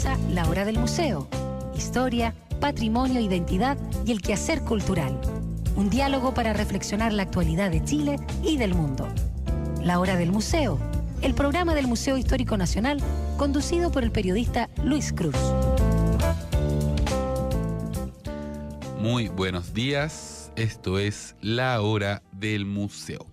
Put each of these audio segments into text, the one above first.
Comienza La Hora del Museo. Historia, patrimonio, identidad y el quehacer cultural. Un diálogo para reflexionar la actualidad de Chile y del mundo. La Hora del Museo, el programa del Museo Histórico Nacional, conducido por el periodista Luis Cruz. Muy buenos días, esto es La Hora del Museo.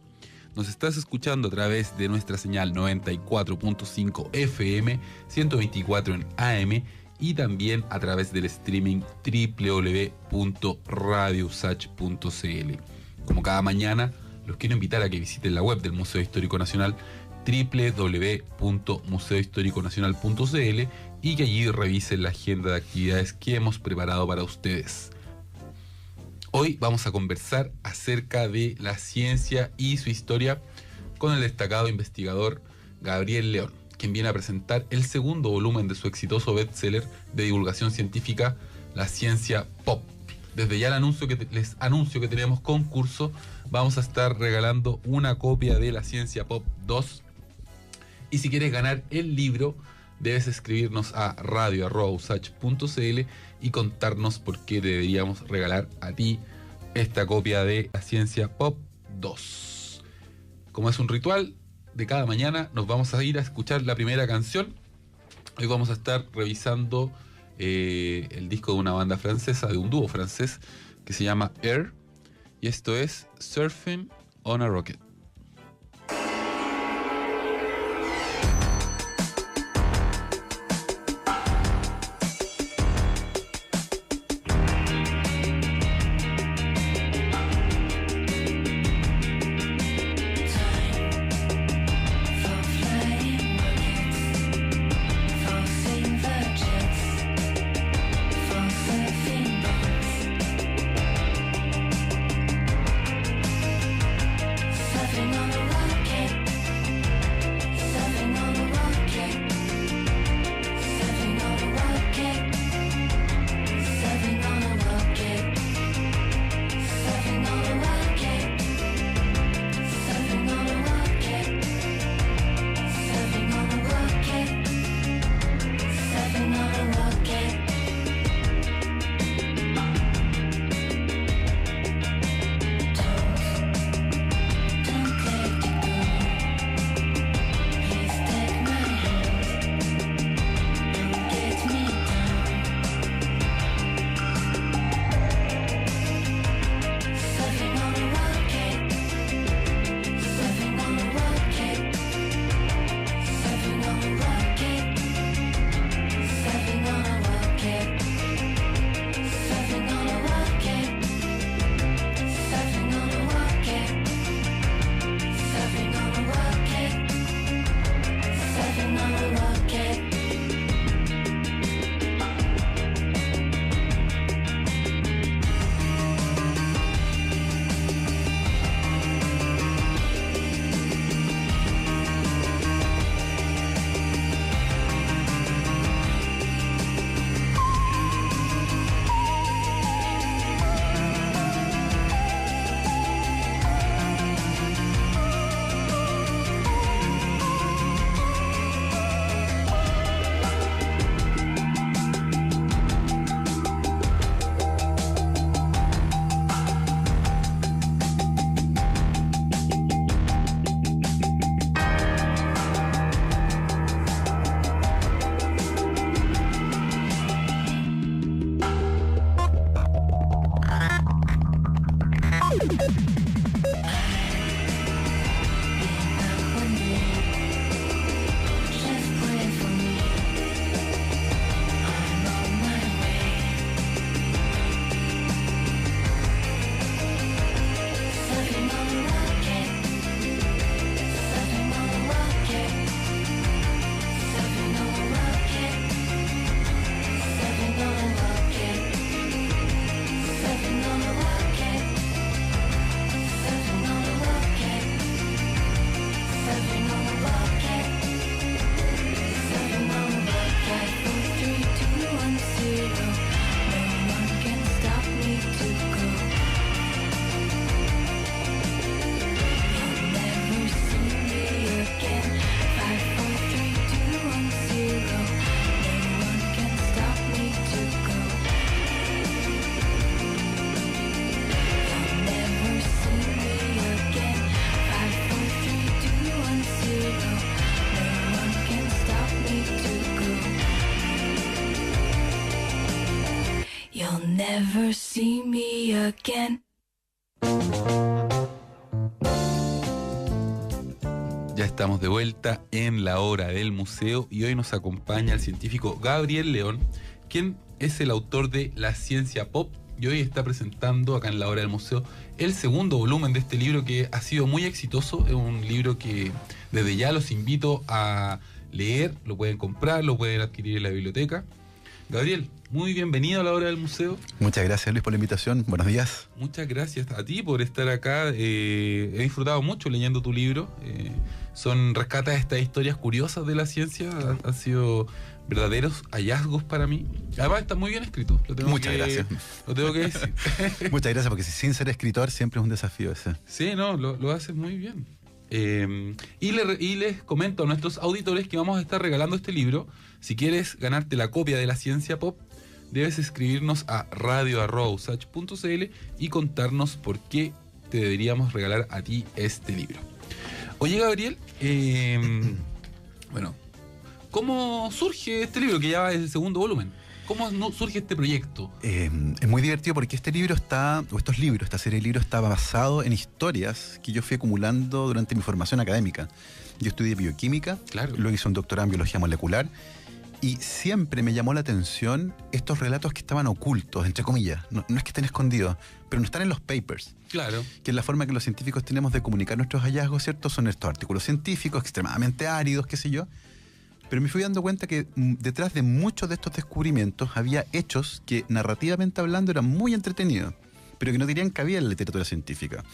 Nos estás escuchando a través de nuestra señal 94.5 FM, 124 en AM y también a través del streaming www.radiousach.cl. Como cada mañana, los quiero invitar a que visiten la web del Museo Histórico Nacional, www.museohistoriconacional.cl, y que allí revisen la agenda de actividades que hemos preparado para ustedes. Hoy vamos a conversar acerca de la ciencia y su historia con el destacado investigador Gabriel León, quien viene a presentar el segundo volumen de su exitoso bestseller de divulgación científica, La Ciencia Pop. Desde ya les anuncio que tenemos concurso. Vamos a estar regalando una copia de La Ciencia Pop 2. Y si quieres ganar el libro, debes escribirnos a radio@usach.cl y contarnos por qué deberíamos regalar a ti esta copia de La Ciencia Pop 2. Como es un ritual, de cada mañana nos vamos a ir a escuchar la primera canción. Hoy vamos a estar revisando el disco de una banda francesa, de un dúo francés que se llama Air, y esto es Surfing on a Rocket. Fly never see me again. Ya estamos de vuelta en la hora del museo y hoy nos acompaña el científico Gabriel León, quien es el autor de La Ciencia Pop y hoy está presentando acá en la hora del museo el segundo volumen de este libro que ha sido muy exitoso. Es un libro que desde ya los invito a leer, lo pueden comprar, lo pueden adquirir en la biblioteca. Gabriel, muy bienvenido a la hora del museo. Muchas gracias, Luis, por la invitación. Buenos días. Muchas gracias a ti por estar acá. He disfrutado mucho leyendo tu libro. Rescatas estas historias curiosas de la ciencia. Han sido verdaderos hallazgos para mí. Además está muy bien escrito. Muchas gracias. Lo tengo que decir. Muchas gracias, porque sin ser escritor siempre es un desafío ese. Sí, no, lo haces muy bien. Y les comento a nuestros auditores que vamos a estar regalando este libro. Si quieres ganarte la copia de La Ciencia Pop, debes escribirnos a radio@usach.cl y contarnos por qué te deberíamos regalar a ti este libro. Oye, Gabriel, bueno, ¿cómo surge este libro, que ya va en el segundo volumen? ¿Cómo surge este proyecto? Es muy divertido porque esta serie de libros está basado en historias que yo fui acumulando durante mi formación académica. Yo estudié bioquímica, claro. Luego hice un doctorado en biología molecular y siempre me llamó la atención estos relatos que estaban ocultos, entre comillas. No es que estén escondidos, pero no están en los papers. Claro. Que es la forma que los científicos tenemos de comunicar nuestros hallazgos, ¿cierto? Son estos artículos científicos extremadamente áridos, qué sé yo. Pero me fui dando cuenta que detrás de muchos de estos descubrimientos había hechos que, narrativamente hablando, eran muy entretenidos, pero que no tenían cabida en la literatura científica.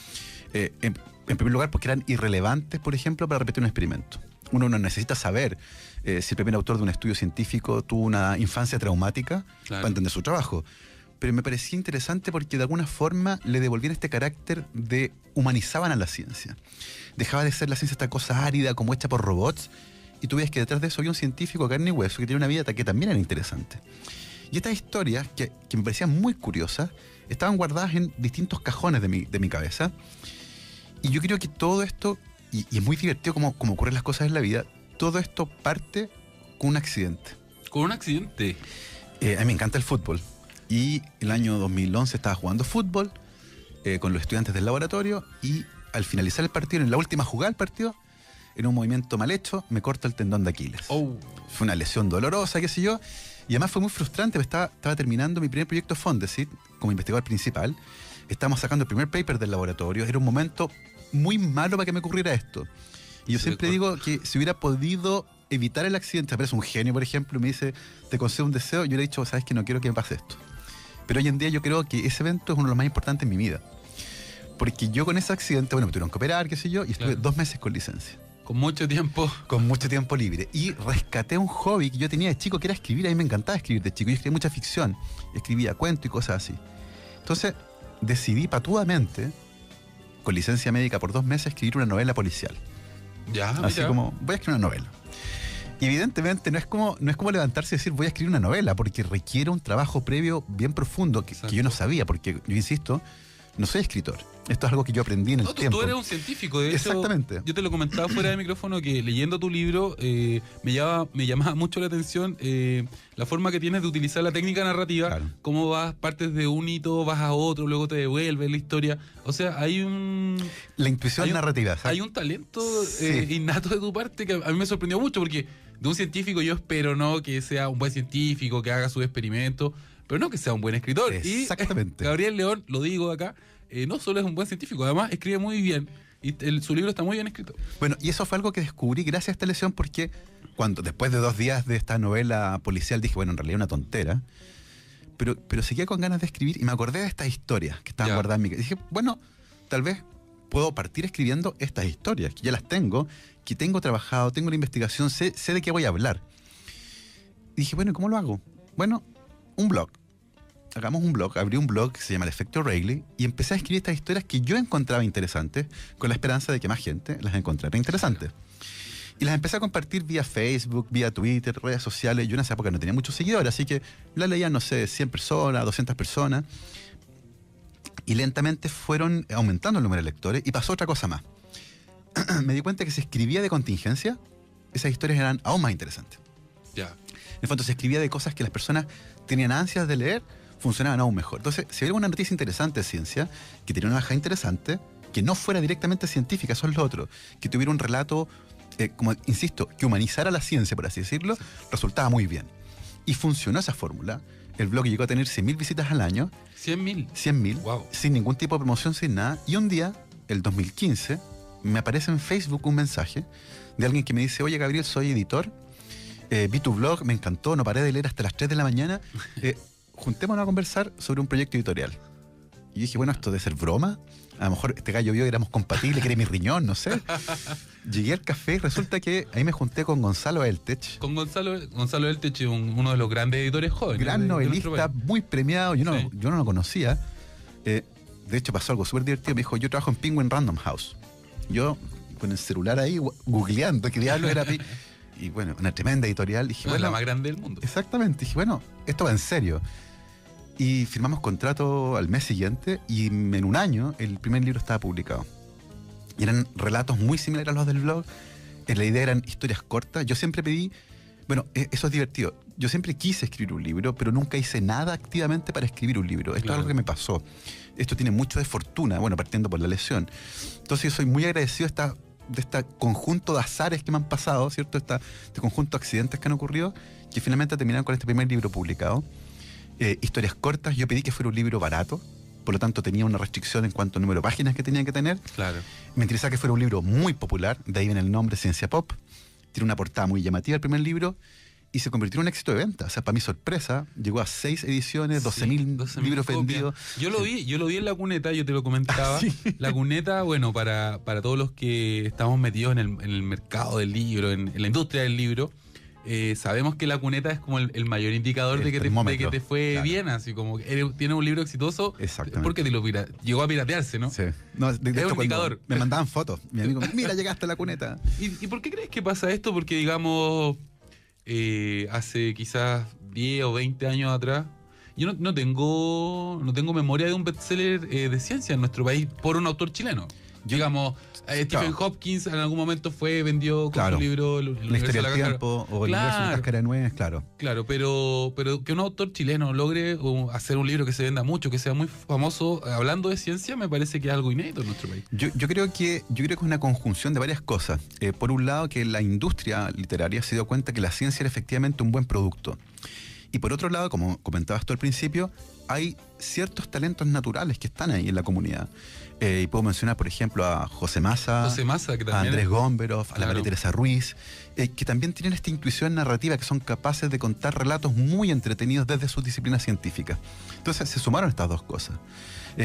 En primer lugar, porque eran irrelevantes, por ejemplo, para repetir un experimento. Uno no necesita saber si el primer autor de un estudio científico tuvo una infancia traumática, claro, para entender su trabajo. Pero me parecía interesante porque de alguna forma le devolvían este carácter de humanizaban a la ciencia. Dejaba de ser la ciencia esta cosa árida, como hecha por robots, y tú ves que detrás de eso había un científico carne y hueso que tenía una vida que también era interesante. Y estas historias, que me parecían muy curiosas, estaban guardadas en distintos cajones de mi cabeza. Y yo creo que todo esto, y es muy divertido como ocurren las cosas en la vida, todo esto parte con un accidente. ¿Con un accidente? A mí me encanta el fútbol. Y el año 2011 estaba jugando fútbol con los estudiantes del laboratorio y al finalizar el partido, en la última jugada del partido, en un movimiento mal hecho, me corto el tendón de Aquiles. Oh. Fue una lesión dolorosa, qué sé yo, y además fue muy frustrante, porque estaba terminando mi primer proyecto Fondesit como investigador principal. Estábamos sacando el primer paper del laboratorio. Era un momento muy malo para que me ocurriera esto. Y yo siempre digo que si hubiera podido evitar el accidente, aparece un genio, por ejemplo, y me dice, te concedo un deseo, yo le he dicho, sabes que no quiero que me pase esto. Pero hoy en día yo creo que ese evento es uno de los más importantes en mi vida. Porque yo con ese accidente, me tuvieron que operar, qué sé yo, y estuve 2 meses con licencia. Con mucho tiempo. Con mucho tiempo libre. Y rescaté un hobby que yo tenía de chico, que era escribir. A mí me encantaba escribir de chico. Yo escribía mucha ficción. Escribía cuentos y cosas así. Entonces, decidí patudamente, con licencia médica por 2 meses, escribir una novela policial. Ya, así mira. Como, voy a escribir una novela. Y evidentemente no es como levantarse y decir, voy a escribir una novela, porque requiere un trabajo previo bien profundo que yo no sabía, porque yo insisto, no soy escritor. Esto es algo que yo aprendí en el tiempo. Tú eres un científico, de hecho. Exactamente. Yo te lo comentaba fuera de micrófono que leyendo tu libro me llamaba mucho la atención la forma que tienes de utilizar la técnica narrativa. Claro. Cómo partes de un hito, vas a otro, luego te devuelves la historia. O sea, la intuición narrativa. Hay un talento innato de tu parte que a mí me sorprendió mucho, porque de un científico yo espero no que sea un buen científico, que haga sus experimentos, pero no que sea un buen escritor. Exactamente. Y Gabriel León, lo digo acá, no solo es un buen científico, además escribe muy bien y su libro está muy bien escrito. Bueno, y eso fue algo que descubrí gracias a esta lesión, porque después de 2 días de esta novela policial dije, bueno, en realidad una tontera, pero seguía con ganas de escribir y me acordé de estas historias que estaban guardadas en mi casa. Dije, bueno, tal vez puedo partir escribiendo estas historias, que ya las tengo, que tengo trabajado, tengo la investigación, sé de qué voy a hablar. Y dije, bueno, ¿cómo lo hago? Bueno, un blog. Hagamos un blog, abrí un blog que se llama El Efecto Rayleigh y empecé a escribir estas historias que yo encontraba interesantes, con la esperanza de que más gente las encontrara interesantes. Y las empecé a compartir vía Facebook, vía Twitter, redes sociales. Yo en esa época no tenía muchos seguidores, así que las leían, no sé, 100 personas, 200 personas. Y lentamente fueron aumentando el número de lectores y pasó otra cosa más. Me di cuenta que si escribía de contingencia, esas historias eran aún más interesantes. Ya. En el fondo, se escribía de cosas que las personas tenían ansias de leer, funcionaban aún mejor. Entonces, si había una noticia interesante de ciencia, que tenía una bajada interesante, que no fuera directamente científica, eso es lo otro, que tuviera un relato, como insisto, que humanizara la ciencia, por así decirlo, resultaba muy bien. Y funcionó esa fórmula. El blog llegó a tener 100.000 visitas al año. 100.000. 100.000, Wow. sin ningún tipo de promoción, sin nada. Y un día, el 2015, me aparece en Facebook un mensaje de alguien que me dice: oye, Gabriel, soy editor, vi tu blog, me encantó, no paré de leer hasta las 3 de la mañana, juntémonos a conversar sobre un proyecto editorial. Y dije, bueno, esto debe ser broma, a lo mejor este gallo vio que éramos compatibles, que era mi riñón, no sé. Llegué al café y resulta que ahí me junté con Gonzalo Eltech. Con Gonzalo Eltech, uno de los grandes editores jóvenes. Gran novelista, muy premiado, yo no lo conocía. De hecho pasó algo súper divertido, me dijo: yo trabajo en Penguin Random House. Yo con el celular ahí googleando qué diablo era. Y bueno, una tremenda editorial. Dije, bueno, la más grande del mundo. Exactamente, dije, bueno, esto va en serio. Y firmamos contrato al mes siguiente y en un año el primer libro estaba publicado. Y eran relatos muy similares a los del blog. La idea eran historias cortas. Yo siempre pedí, bueno, eso es divertido. Yo siempre quise escribir un libro, pero nunca hice nada activamente para escribir un libro. Esto es algo que me pasó. Esto tiene mucho de fortuna, bueno, partiendo por la lesión. Entonces yo soy muy agradecido de este conjunto de azares que me han pasado, ¿cierto? Este conjunto de accidentes que han ocurrido, que finalmente terminaron con este primer libro publicado. Historias cortas. Yo pedí que fuera un libro barato, por lo tanto tenía una restricción en cuanto al número de páginas que tenía que tener. Claro. Me interesaba que fuera un libro muy popular, de ahí viene el nombre Ciencia Pop. Tiene una portada muy llamativa el primer libro y se convirtió en un éxito de venta. O sea, para mi sorpresa, llegó a 6 ediciones, 12.000 libros vendidos. Yo lo vi en La Cuneta, yo te lo comentaba. ¿Sí? La Cuneta, bueno, para todos los que estamos metidos en el mercado del libro, en la industria del libro, sabemos que La Cuneta es como el mayor indicador de que te fue bien, así como que tienes un libro exitoso. Exactamente. Porque llegó a piratearse, ¿no? Sí. No, de es un indicador. Me mandaban fotos. Mi amigo, mira, llegaste a La Cuneta. ¿Y por qué crees que pasa esto? Porque, digamos, hace quizás 10 o 20 años atrás, yo no tengo memoria de un bestseller de ciencia en nuestro país por un autor chileno. Digamos, Stephen Hopkins en algún momento vendió con su libro La historia del tiempo o el universo de la cáscara de nuez, claro. Claro, pero que un autor chileno logre hacer un libro que se venda mucho, que sea muy famoso, hablando de ciencia, me parece que es algo inédito en nuestro país. Yo creo que es una conjunción de varias cosas. Por un lado, que la industria literaria se dio cuenta que la ciencia era efectivamente un buen producto. Y por otro lado, como comentabas tú al principio, hay ciertos talentos naturales que están ahí en la comunidad. Y puedo mencionar, por ejemplo, a José Massa, a Andrés Gomberov, a la María Teresa Ruiz, que también tienen esta intuición narrativa, que son capaces de contar relatos muy entretenidos desde sus disciplinas científicas. Entonces se sumaron estas dos cosas.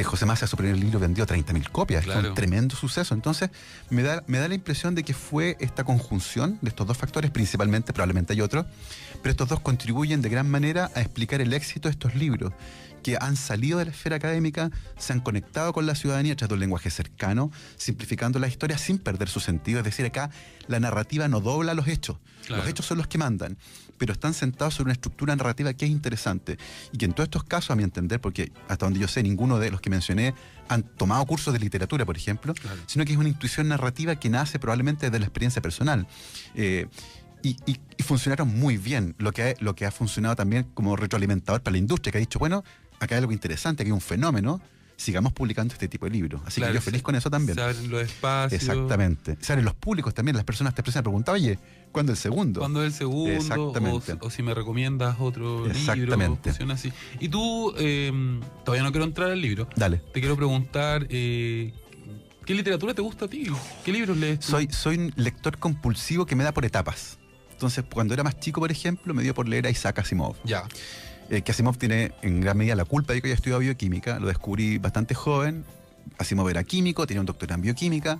José Massa, su primer libro, vendió 30.000 copias. Fue un tremendo suceso. Entonces me da la impresión de que fue esta conjunción de estos dos factores, principalmente, probablemente hay otros, pero estos dos contribuyen de gran manera a explicar el éxito de estos libros, que han salido de la esfera académica, se han conectado con la ciudadanía a través de un lenguaje cercano, simplificando la historia sin perder su sentido. Es decir, acá la narrativa no dobla los hechos. Claro. Los hechos son los que mandan, pero están sentados sobre una estructura narrativa que es interesante y que en todos estos casos, a mi entender, porque hasta donde yo sé, ninguno de los que mencioné han tomado cursos de literatura, por ejemplo, sino que es una intuición narrativa que nace probablemente de la experiencia personal. Y funcionaron muy bien, lo que ha funcionado también como retroalimentador para la industria, que ha dicho, bueno, acá hay algo interesante, aquí hay un fenómeno, sigamos publicando este tipo de libros. Así que yo feliz con eso también. Se abren los espacios. Exactamente. Se abren los públicos también, las personas te preguntan, oye, ¿cuándo el segundo? ¿Cuándo el segundo? Exactamente. O si me recomiendas otro libro. Funciona así. Y tú, todavía no quiero entrar al libro. Dale. Te quiero preguntar, ¿qué literatura te gusta a ti? ¿Qué libros lees tú? Soy un lector compulsivo que me da por etapas. Entonces, cuando era más chico, por ejemplo, me dio por leer a Isaac Asimov. Ya. Que Asimov tiene en gran medida la culpa de que haya estudiado bioquímica. Lo descubrí bastante joven. Asimov era químico, tenía un doctorado en bioquímica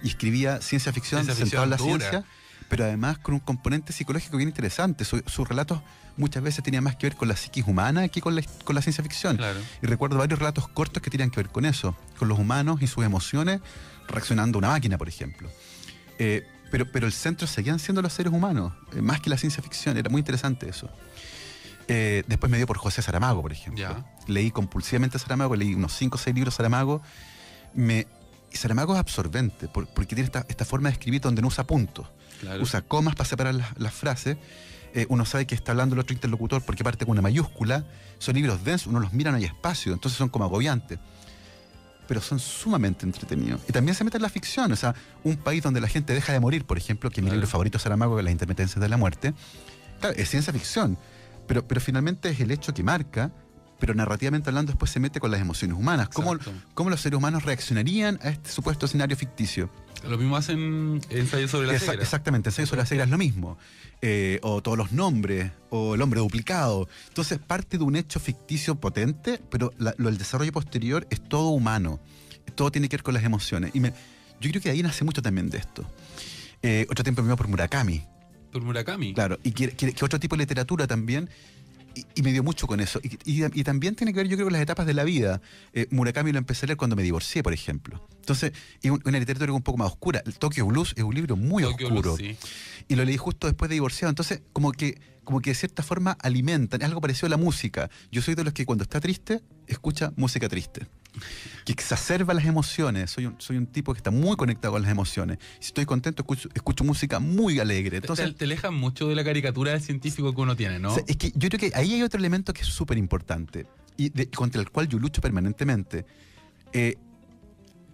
y escribía ciencia ficción centrada en la ciencia, pero además con un componente psicológico bien interesante. Sus relatos muchas veces tenían más que ver con la psiquis humana que con la ciencia ficción. Claro. Y recuerdo varios relatos cortos que tenían que ver con eso, con los humanos y sus emociones reaccionando a una máquina, por ejemplo. Pero el centro seguían siendo los seres humanos, más que la ciencia ficción. Era muy interesante eso. Después me dio por José Saramago, por ejemplo. Ya. Leí compulsivamente a Saramago, leí unos 5 o 6 libros de Saramago. Y Saramago es absorbente, porque tiene esta forma de escribir donde no usa puntos. Claro. Usa comas para separar las frases. uno sabe que está hablando el otro interlocutor porque parte con una mayúscula. Son libros densos, uno los mira, no hay espacio, entonces son como agobiantes. Pero son sumamente entretenidos. Y también se mete en la ficción, o sea, un país donde la gente deja de morir, por ejemplo, que es mi libro favorito, Saramago, que es Las intermitencias de la muerte. Claro, es ciencia ficción, pero finalmente es el hecho que marca, pero narrativamente hablando después se mete con las emociones humanas. ¿Cómo los seres humanos reaccionarían a este supuesto escenario ficticio? Lo mismo hacen ensayos sobre la ceguera. Exactamente, ensayos sobre la ceguera es lo mismo. O todos los nombres, o el hombre duplicado. Entonces parte de un hecho ficticio potente, pero el desarrollo posterior es todo humano. Todo tiene que ver con las emociones. Yo creo que de ahí nace mucho también de esto. Otro tiempo me por Murakami. Por Murakami. Claro, y que otro tipo de literatura también. Y me dio mucho con eso. Y también tiene que ver, yo creo, con las etapas de la vida. Murakami lo empecé a leer cuando me divorcié, por ejemplo. Entonces, es una literatura un poco más oscura. El Tokyo Blues es un libro muy oscuro. Blues, sí. Y lo leí justo después de divorciado. Entonces, como que de cierta forma alimentan. Es algo parecido a la música. Yo soy de los que cuando está triste, escucha música triste. Que exacerba las emociones. Soy un tipo que está muy conectado con las emociones. Si estoy contento, escucho música muy alegre. Entonces, te alejan mucho de la caricatura del científico que uno tiene, ¿no? O sea, es que yo creo que ahí hay otro elemento que es súper importante y contra el cual yo lucho permanentemente.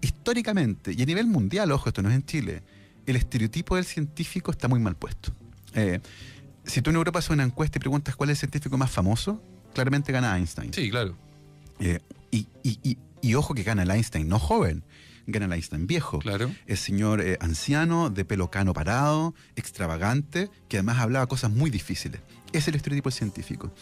Históricamente y a nivel mundial, ojo, esto no es en Chile, el estereotipo del científico está muy mal puesto. Si tú en Europa haces una encuesta y preguntas cuál es el científico más famoso, claramente gana Einstein. Sí, claro. Y ojo que gana el Einstein no joven, gana el Einstein viejo. Claro. El señor anciano, de pelo cano parado, extravagante, que además hablaba cosas muy difíciles. Es el estereotipo del científico.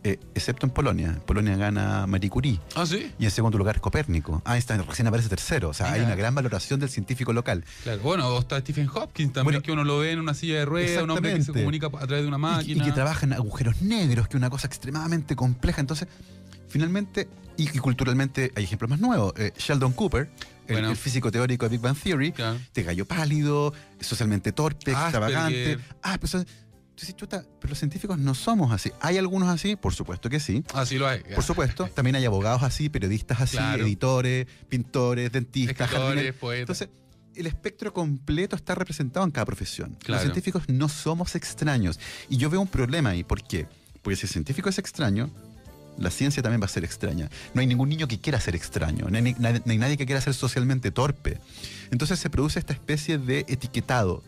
Excepto en Polonia. En Polonia gana Marie Curie. ¿Ah, sí? Y en segundo lugar Copérnico. Einstein recién aparece tercero. O sea, hay una gran valoración del científico local. Claro. Bueno, o está Stephen Hawking también, que uno lo ve en una silla de ruedas, un hombre que se comunica a través de una máquina. Y que trabaja en agujeros negros, que es una cosa extremadamente compleja. Entonces, finalmente, y culturalmente hay ejemplos más nuevos. Sheldon Cooper, el físico teórico de Big Bang Theory, claro, de gallo pálido, socialmente torpe, extravagante. Entonces, chuta, pero los científicos no somos así. ¿Hay algunos así? Por supuesto que sí. Así lo hay. Por supuesto. También hay abogados así, periodistas así, claro, editores, pintores, dentistas, escritores, poetas. Entonces, el espectro completo está representado en cada profesión. Claro. Los científicos no somos extraños. Y yo veo un problema ahí. ¿Por qué? Porque si el científico es extraño, la ciencia también va a ser extraña. No hay ningún niño que quiera ser extraño. No hay nadie que quiera ser socialmente torpe. Entonces se produce esta especie de etiquetado.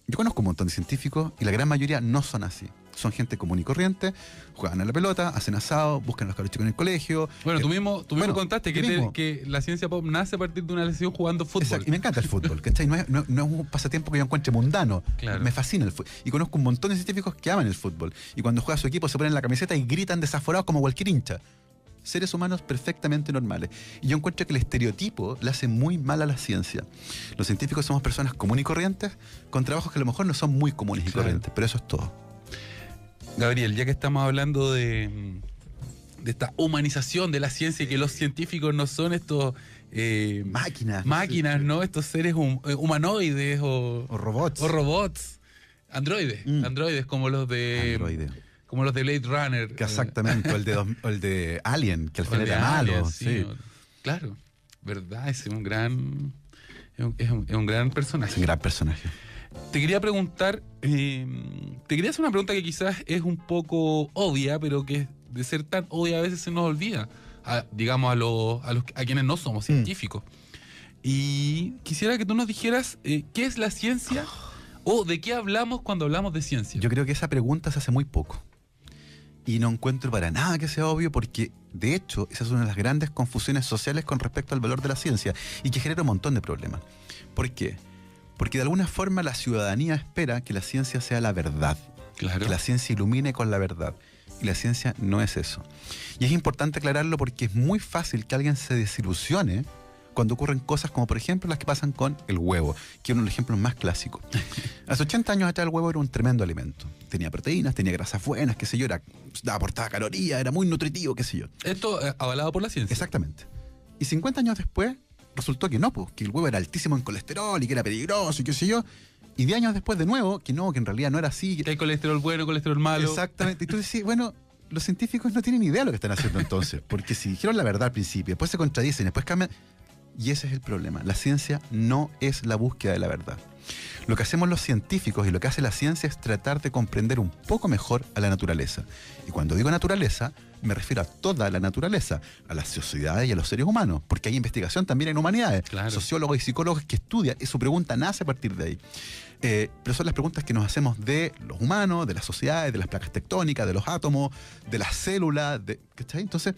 Yo conozco un montón de científicos y la gran mayoría no son así. Son gente común y corriente, juegan a la pelota, hacen asado, buscan a los cabros chicos en el colegio. Bueno, tú mismo contaste que la ciencia pop nace a partir de una lesión jugando fútbol. Exacto, y me encanta el fútbol, ¿cachai? No es un pasatiempo que yo encuentre mundano. Claro. Me fascina el fútbol. Y conozco un montón de científicos que aman el fútbol. Y cuando juega su equipo se ponen la camiseta y gritan desaforados como cualquier hincha. Seres humanos perfectamente normales. Y yo encuentro que el estereotipo le hace muy mal a la ciencia. Los científicos somos personas comunes y corrientes con trabajos que a lo mejor no son muy comunes y corrientes, pero eso es todo. Gabriel, ya que estamos hablando de esta humanización de la ciencia y que los científicos no son estos máquinas, ¿no? Estos seres humanoides o robots. Androides como los de... Como los de Blade Runner. Que exactamente, o el de Alien, que al final era malo. Sí. Claro, verdad, es un gran personaje. Es un gran personaje. Te quería preguntar, te quería hacer una pregunta que quizás es un poco obvia, pero que de ser tan obvia a veces se nos olvida, digamos a quienes no somos científicos. Y quisiera que tú nos dijeras qué es la ciencia o de qué hablamos cuando hablamos de ciencia. Yo creo que esa pregunta se hace muy poco. Y no encuentro para nada que sea obvio porque, de hecho, esa es una de las grandes confusiones sociales con respecto al valor de la ciencia y que genera un montón de problemas. ¿Por qué? Porque de alguna forma la ciudadanía espera que la ciencia sea la verdad. Claro. Que la ciencia ilumine con la verdad. Y la ciencia no es eso. Y es importante aclararlo porque es muy fácil que alguien se desilusione cuando ocurren cosas como, por ejemplo, las que pasan con el huevo, que es uno de los ejemplos más clásicos. Hace 80 años atrás el huevo era un tremendo alimento. Tenía proteínas, tenía grasas buenas, qué sé yo, aportaba calorías, era muy nutritivo, qué sé yo. Esto avalado por la ciencia. Exactamente. Y 50 años después resultó que no, pues, que el huevo era altísimo en colesterol y que era peligroso y qué sé yo. Y 10 años después de nuevo, que en realidad no era así. Que hay colesterol bueno, colesterol malo. Exactamente. Y tú decís, bueno, los científicos no tienen idea de lo que están haciendo entonces. Porque si dijeron la verdad al principio, después se contradicen, después cambian. Y ese es el problema. La ciencia no es la búsqueda de la verdad. Lo que hacemos los científicos y lo que hace la ciencia es tratar de comprender un poco mejor a la naturaleza. Y cuando digo naturaleza, me refiero a toda la naturaleza, a las sociedades y a los seres humanos, porque hay investigación también en humanidades. Claro. Sociólogos y psicólogos que estudian, y su pregunta nace a partir de ahí. Pero son las preguntas que nos hacemos de los humanos, de las sociedades, de las placas tectónicas, de los átomos, de las células, ¿cachai? Entonces,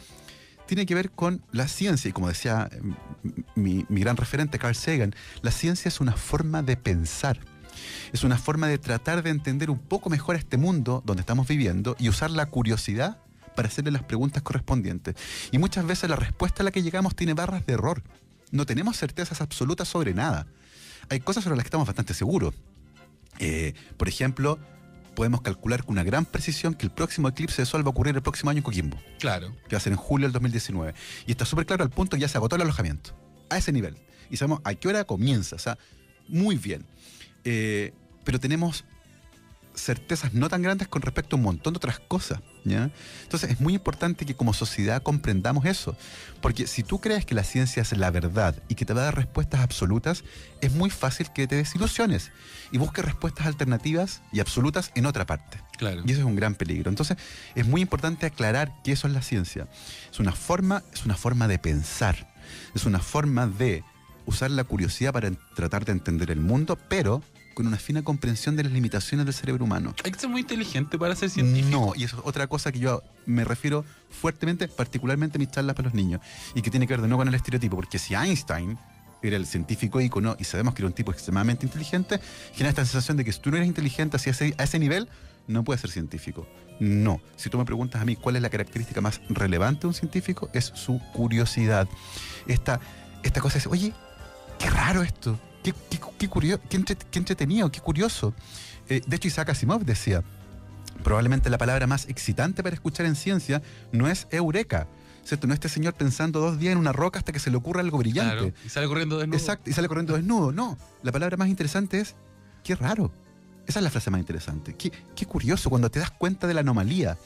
tiene que ver con la ciencia, y como decía mi gran referente Carl Sagan, la ciencia es una forma de pensar, es una forma de tratar de entender un poco mejor este mundo donde estamos viviendo y usar la curiosidad para hacerle las preguntas correspondientes. Y muchas veces la respuesta a la que llegamos tiene barras de error. No tenemos certezas absolutas sobre nada. Hay cosas sobre las que estamos bastante seguros. Por ejemplo, podemos calcular con una gran precisión que el próximo eclipse de sol va a ocurrir el próximo año en Coquimbo, Claro. que va a ser en julio del 2019. Y está súper claro al punto que ya se agotó el alojamiento. A ese nivel. Y sabemos a qué hora comienza. O sea, muy bien. Pero tenemos certezas no tan grandes con respecto a un montón de otras cosas, ¿ya? Entonces es muy importante que como sociedad comprendamos eso. Porque si tú crees que la ciencia es la verdad y que te va a dar respuestas absolutas, es muy fácil que te desilusiones y busques respuestas alternativas y absolutas en otra parte. Claro. Y eso es un gran peligro. Entonces, es muy importante aclarar que eso es la ciencia. Es una forma de pensar. Es una forma de usar la curiosidad para tratar de entender el mundo, pero con una fina comprensión de las limitaciones del cerebro humano. Hay que ser muy inteligente para ser científico. No, y eso es otra cosa que yo me refiero fuertemente, particularmente en mis charlas para los niños, y que tiene que ver de nuevo con el estereotipo, porque si Einstein era el científico ícono y sabemos que era un tipo extremadamente inteligente, genera esta sensación de que si tú no eres inteligente a ese nivel, no puedes ser científico. No. Si tú me preguntas a mí cuál es la característica más relevante de un científico, es su curiosidad. Esta cosa es, oye, qué raro esto, qué curioso, qué entretenido, qué curioso. De hecho, Isaac Asimov decía, probablemente la palabra más excitante para escuchar en ciencia no es eureka, ¿cierto? No este señor pensando 2 días en una roca hasta que se le ocurra algo brillante. Claro. Y sale corriendo desnudo. Exacto, y sale corriendo desnudo. No, la palabra más interesante es, qué raro. Esa es la frase más interesante. Qué curioso cuando te das cuenta de la anomalía.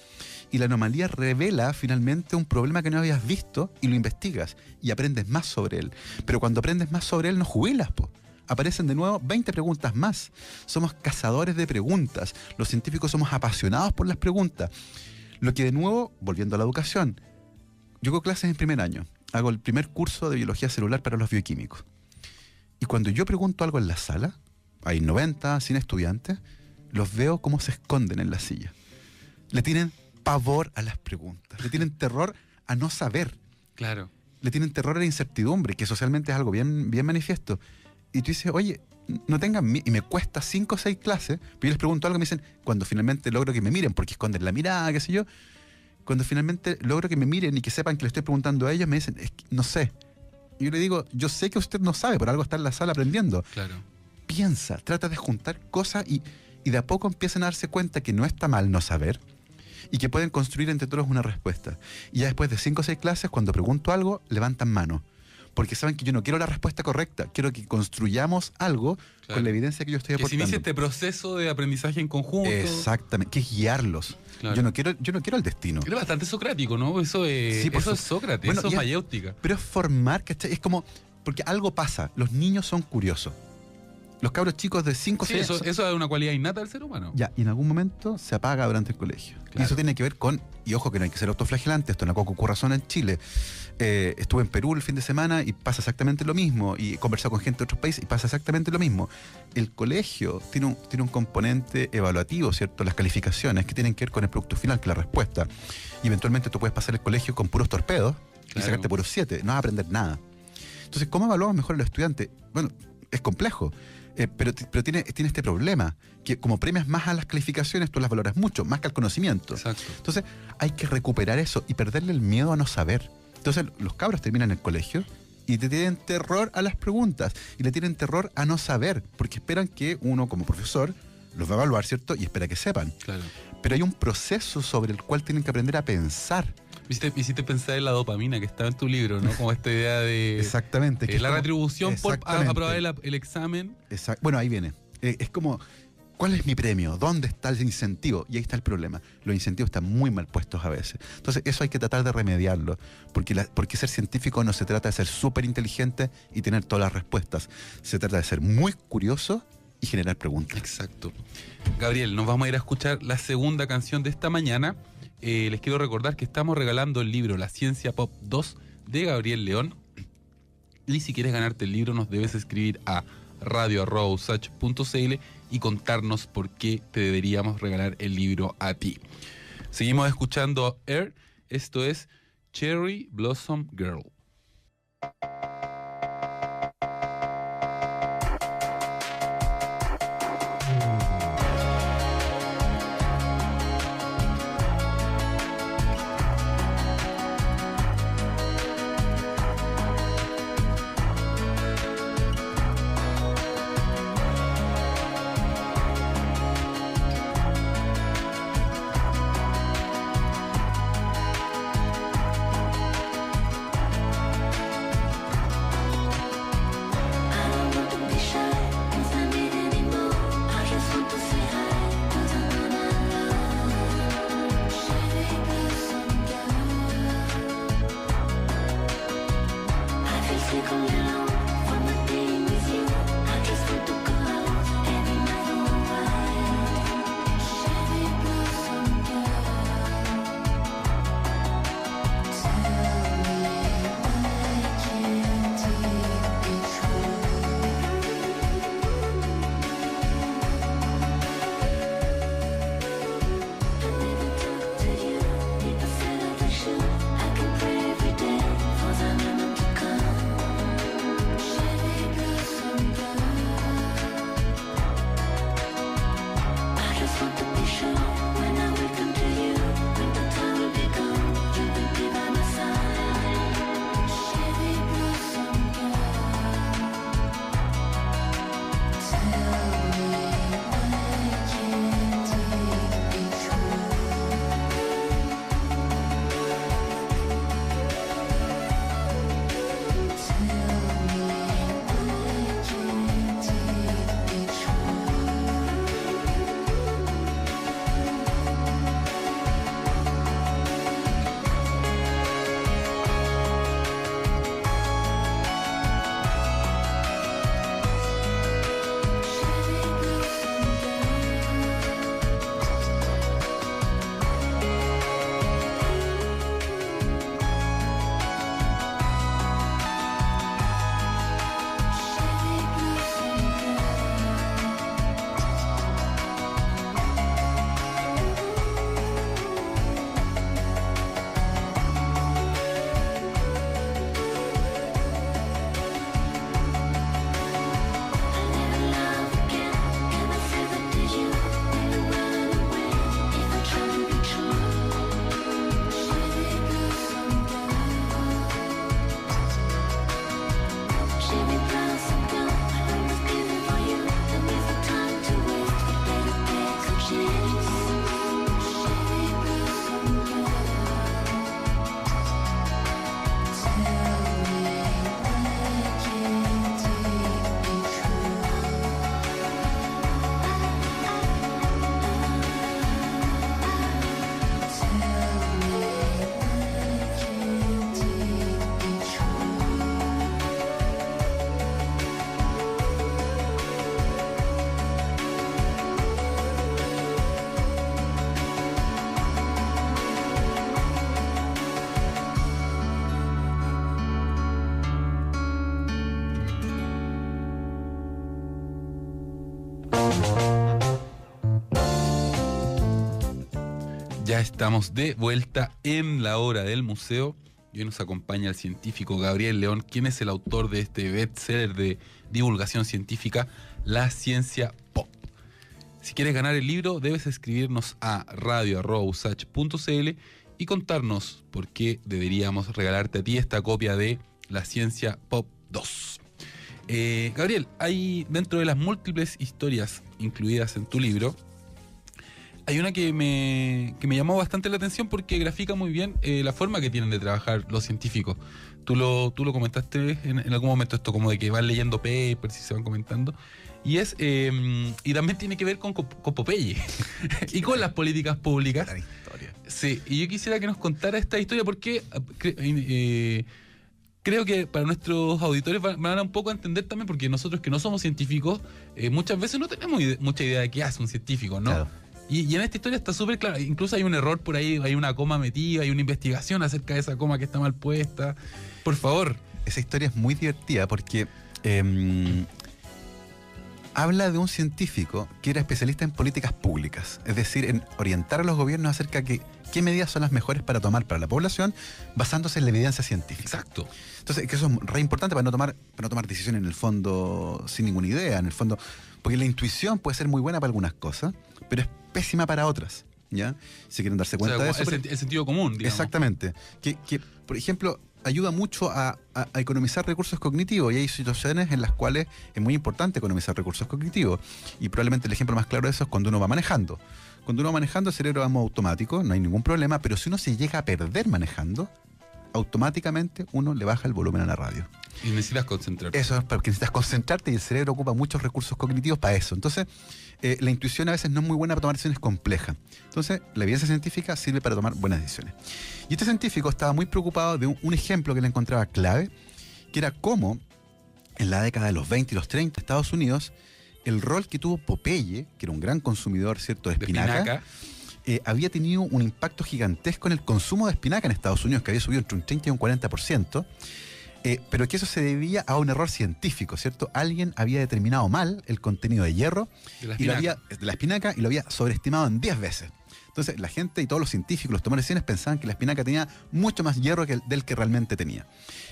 Y la anomalía revela finalmente un problema que no habías visto y lo investigas y aprendes más sobre él. Pero cuando aprendes más sobre él no jubilas, po. Aparecen de nuevo 20 preguntas más. Somos cazadores de preguntas. Los científicos somos apasionados por las preguntas. Lo que de nuevo, volviendo a la educación, yo hago clases en primer año. Hago el primer curso de biología celular para los bioquímicos. Y cuando yo pregunto algo en la sala, hay 90, 100 estudiantes, los veo cómo se esconden en la silla. Le tienen pavor a las preguntas. Le tienen terror a no saber. Claro. Le tienen terror a la incertidumbre, que socialmente es algo bien manifiesto. Y tú dices, oye, no tengan miedo. Y me cuesta 5 o 6 clases, pero yo les pregunto algo y me dicen, cuando finalmente logro que me miren, porque esconden la mirada, qué sé yo, cuando finalmente logro que me miren y que sepan que le estoy preguntando a ellos, me dicen, es que no sé. Y yo le digo, yo sé que usted no sabe, por algo está en la sala aprendiendo. Claro. Piensa, trata de juntar cosas y de a poco empiezan a darse cuenta que no está mal no saber y que pueden construir entre todos una respuesta. Y ya después de 5 o 6 clases, cuando pregunto algo, levantan mano. Porque saben que yo no quiero la respuesta correcta, quiero que construyamos algo con la evidencia que yo estoy que aportando. se inicie este proceso de aprendizaje en conjunto. Exactamente, que es guiarlos. Claro. Yo no quiero el destino. Es bastante socrático, ¿no? Eso es, Sí, eso es Sócrates, bueno, eso es y mayéutica. Pero es formar, ¿cachai? Es como, porque algo pasa, los niños son curiosos. Los cabros chicos de 5 o Sí, 6 eso es una cualidad innata del ser humano. Ya, y en algún momento se apaga durante el colegio. Claro. Y eso tiene que ver con, y ojo que no hay que ser autoflagelante, esto no ocurre solo en Chile. Estuve en Perú el fin de semana y pasa exactamente lo mismo, y he conversado con gente de otros países y pasa exactamente lo mismo. El colegio tiene un componente evaluativo, ¿cierto? Las calificaciones que tienen que ver con el producto final, que es la respuesta. Y eventualmente tú puedes pasar el colegio con puros torpedos y Claro. sacarte puros 7, no vas a aprender nada. Entonces, ¿cómo evaluamos mejor a los estudiantes? Bueno, es complejo. Pero tiene este problema, que como premias más a las calificaciones, tú las valoras mucho, más que al conocimiento. Exacto. Entonces hay que recuperar eso y perderle el miedo a no saber. Entonces los cabros terminan el colegio y te tienen terror a las preguntas y le tienen terror a no saber, porque esperan que uno como profesor los va a evaluar, ¿cierto? Y espera que sepan. Claro. Pero hay un proceso sobre el cual tienen que aprender a pensar. Me hiciste pensar en la dopamina que estaba en tu libro, ¿no? Como esta idea de Exactamente. que es la como- retribución por Exactamente. aprobar el examen. Bueno, ahí viene. Es como ¿Cuál es mi premio? ¿Dónde está el incentivo? Y ahí está el problema. Los incentivos están muy mal puestos a veces. Entonces, eso hay que tratar de remediarlo. Porque ser científico no se trata de ser súper inteligente y tener todas las respuestas. Se trata de ser muy curioso y generar preguntas. Exacto. Gabriel, nos vamos a ir a escuchar la segunda canción de esta mañana. Les quiero recordar que estamos regalando el libro La Ciencia Pop 2 de Gabriel León. Y si quieres ganarte el libro, nos debes escribir a radio@usach.cl y contarnos por qué te deberíamos regalar el libro a ti. Seguimos escuchando Air. Esto es Cherry Blossom Girl. Ya estamos de vuelta en la hora del museo y hoy nos acompaña el científico Gabriel León, quien es el autor de este bestseller de divulgación científica, La Ciencia Pop. Si quieres ganar el libro, debes escribirnos a radio@usach.cl y contarnos por qué deberíamos regalarte a ti esta copia de La Ciencia Pop 2. Gabriel, hay dentro de las múltiples historias incluidas en tu libro, Hay una que me llamó bastante la atención porque grafica muy bien la forma que tienen de trabajar los científicos. Tú lo comentaste en algún momento, esto como de que van leyendo papers y se van comentando. Y y también tiene que ver con Popeye y con las políticas públicas. Gran historia. Sí, y yo quisiera que nos contara esta historia porque creo que para nuestros auditores van a un poco a entender también, porque nosotros que no somos científicos, muchas veces no tenemos mucha idea de qué hace un científico, ¿no? Claro. Y en esta historia está súper claro, incluso hay un error por ahí, hay una coma metida, hay una investigación acerca de esa coma que está mal puesta. Por favor. Esa historia es muy divertida porque habla de un científico que era especialista en políticas públicas, es decir, en orientar a los gobiernos acerca de qué medidas son las mejores para tomar para la población basándose en la evidencia científica. Exacto. Entonces, que eso es re importante para no tomar decisiones en el fondo sin ninguna idea, en el fondo, porque la intuición puede ser muy buena para algunas cosas, pero es pésima para otras, ¿ya? Si quieren darse cuenta de eso. El sentido común, digamos. Exactamente. Que, por ejemplo, ayuda mucho a economizar recursos cognitivos, y hay situaciones en las cuales es muy importante economizar recursos cognitivos, y probablemente el ejemplo más claro de eso es cuando uno va manejando. Cuando uno va manejando, el cerebro va en modo automático, no hay ningún problema, pero si uno se llega a perder manejando, automáticamente uno le baja el volumen a la radio. Y necesitas concentrarte. Eso es porque necesitas concentrarte y el cerebro ocupa muchos recursos cognitivos para eso. Entonces, la intuición a veces no es muy buena para tomar decisiones complejas. Entonces, la evidencia científica sirve para tomar buenas decisiones. Y este científico estaba muy preocupado de un ejemplo que le encontraba clave, que era cómo en la década de los 20 y los 30 en Estados Unidos, el rol que tuvo Popeye, que era un gran consumidor, ¿cierto?, de espinaca. Había tenido un impacto gigantesco en el consumo de espinaca en Estados Unidos, que había subido entre un 30 y un 40%, pero que eso se debía a un error científico, ¿cierto? Alguien había determinado mal el contenido de hierro de la espinaca y lo había sobreestimado en 10 veces. Entonces la gente y todos los científicos, los tomadores de decisiones, pensaban que la espinaca tenía mucho más hierro del que realmente tenía.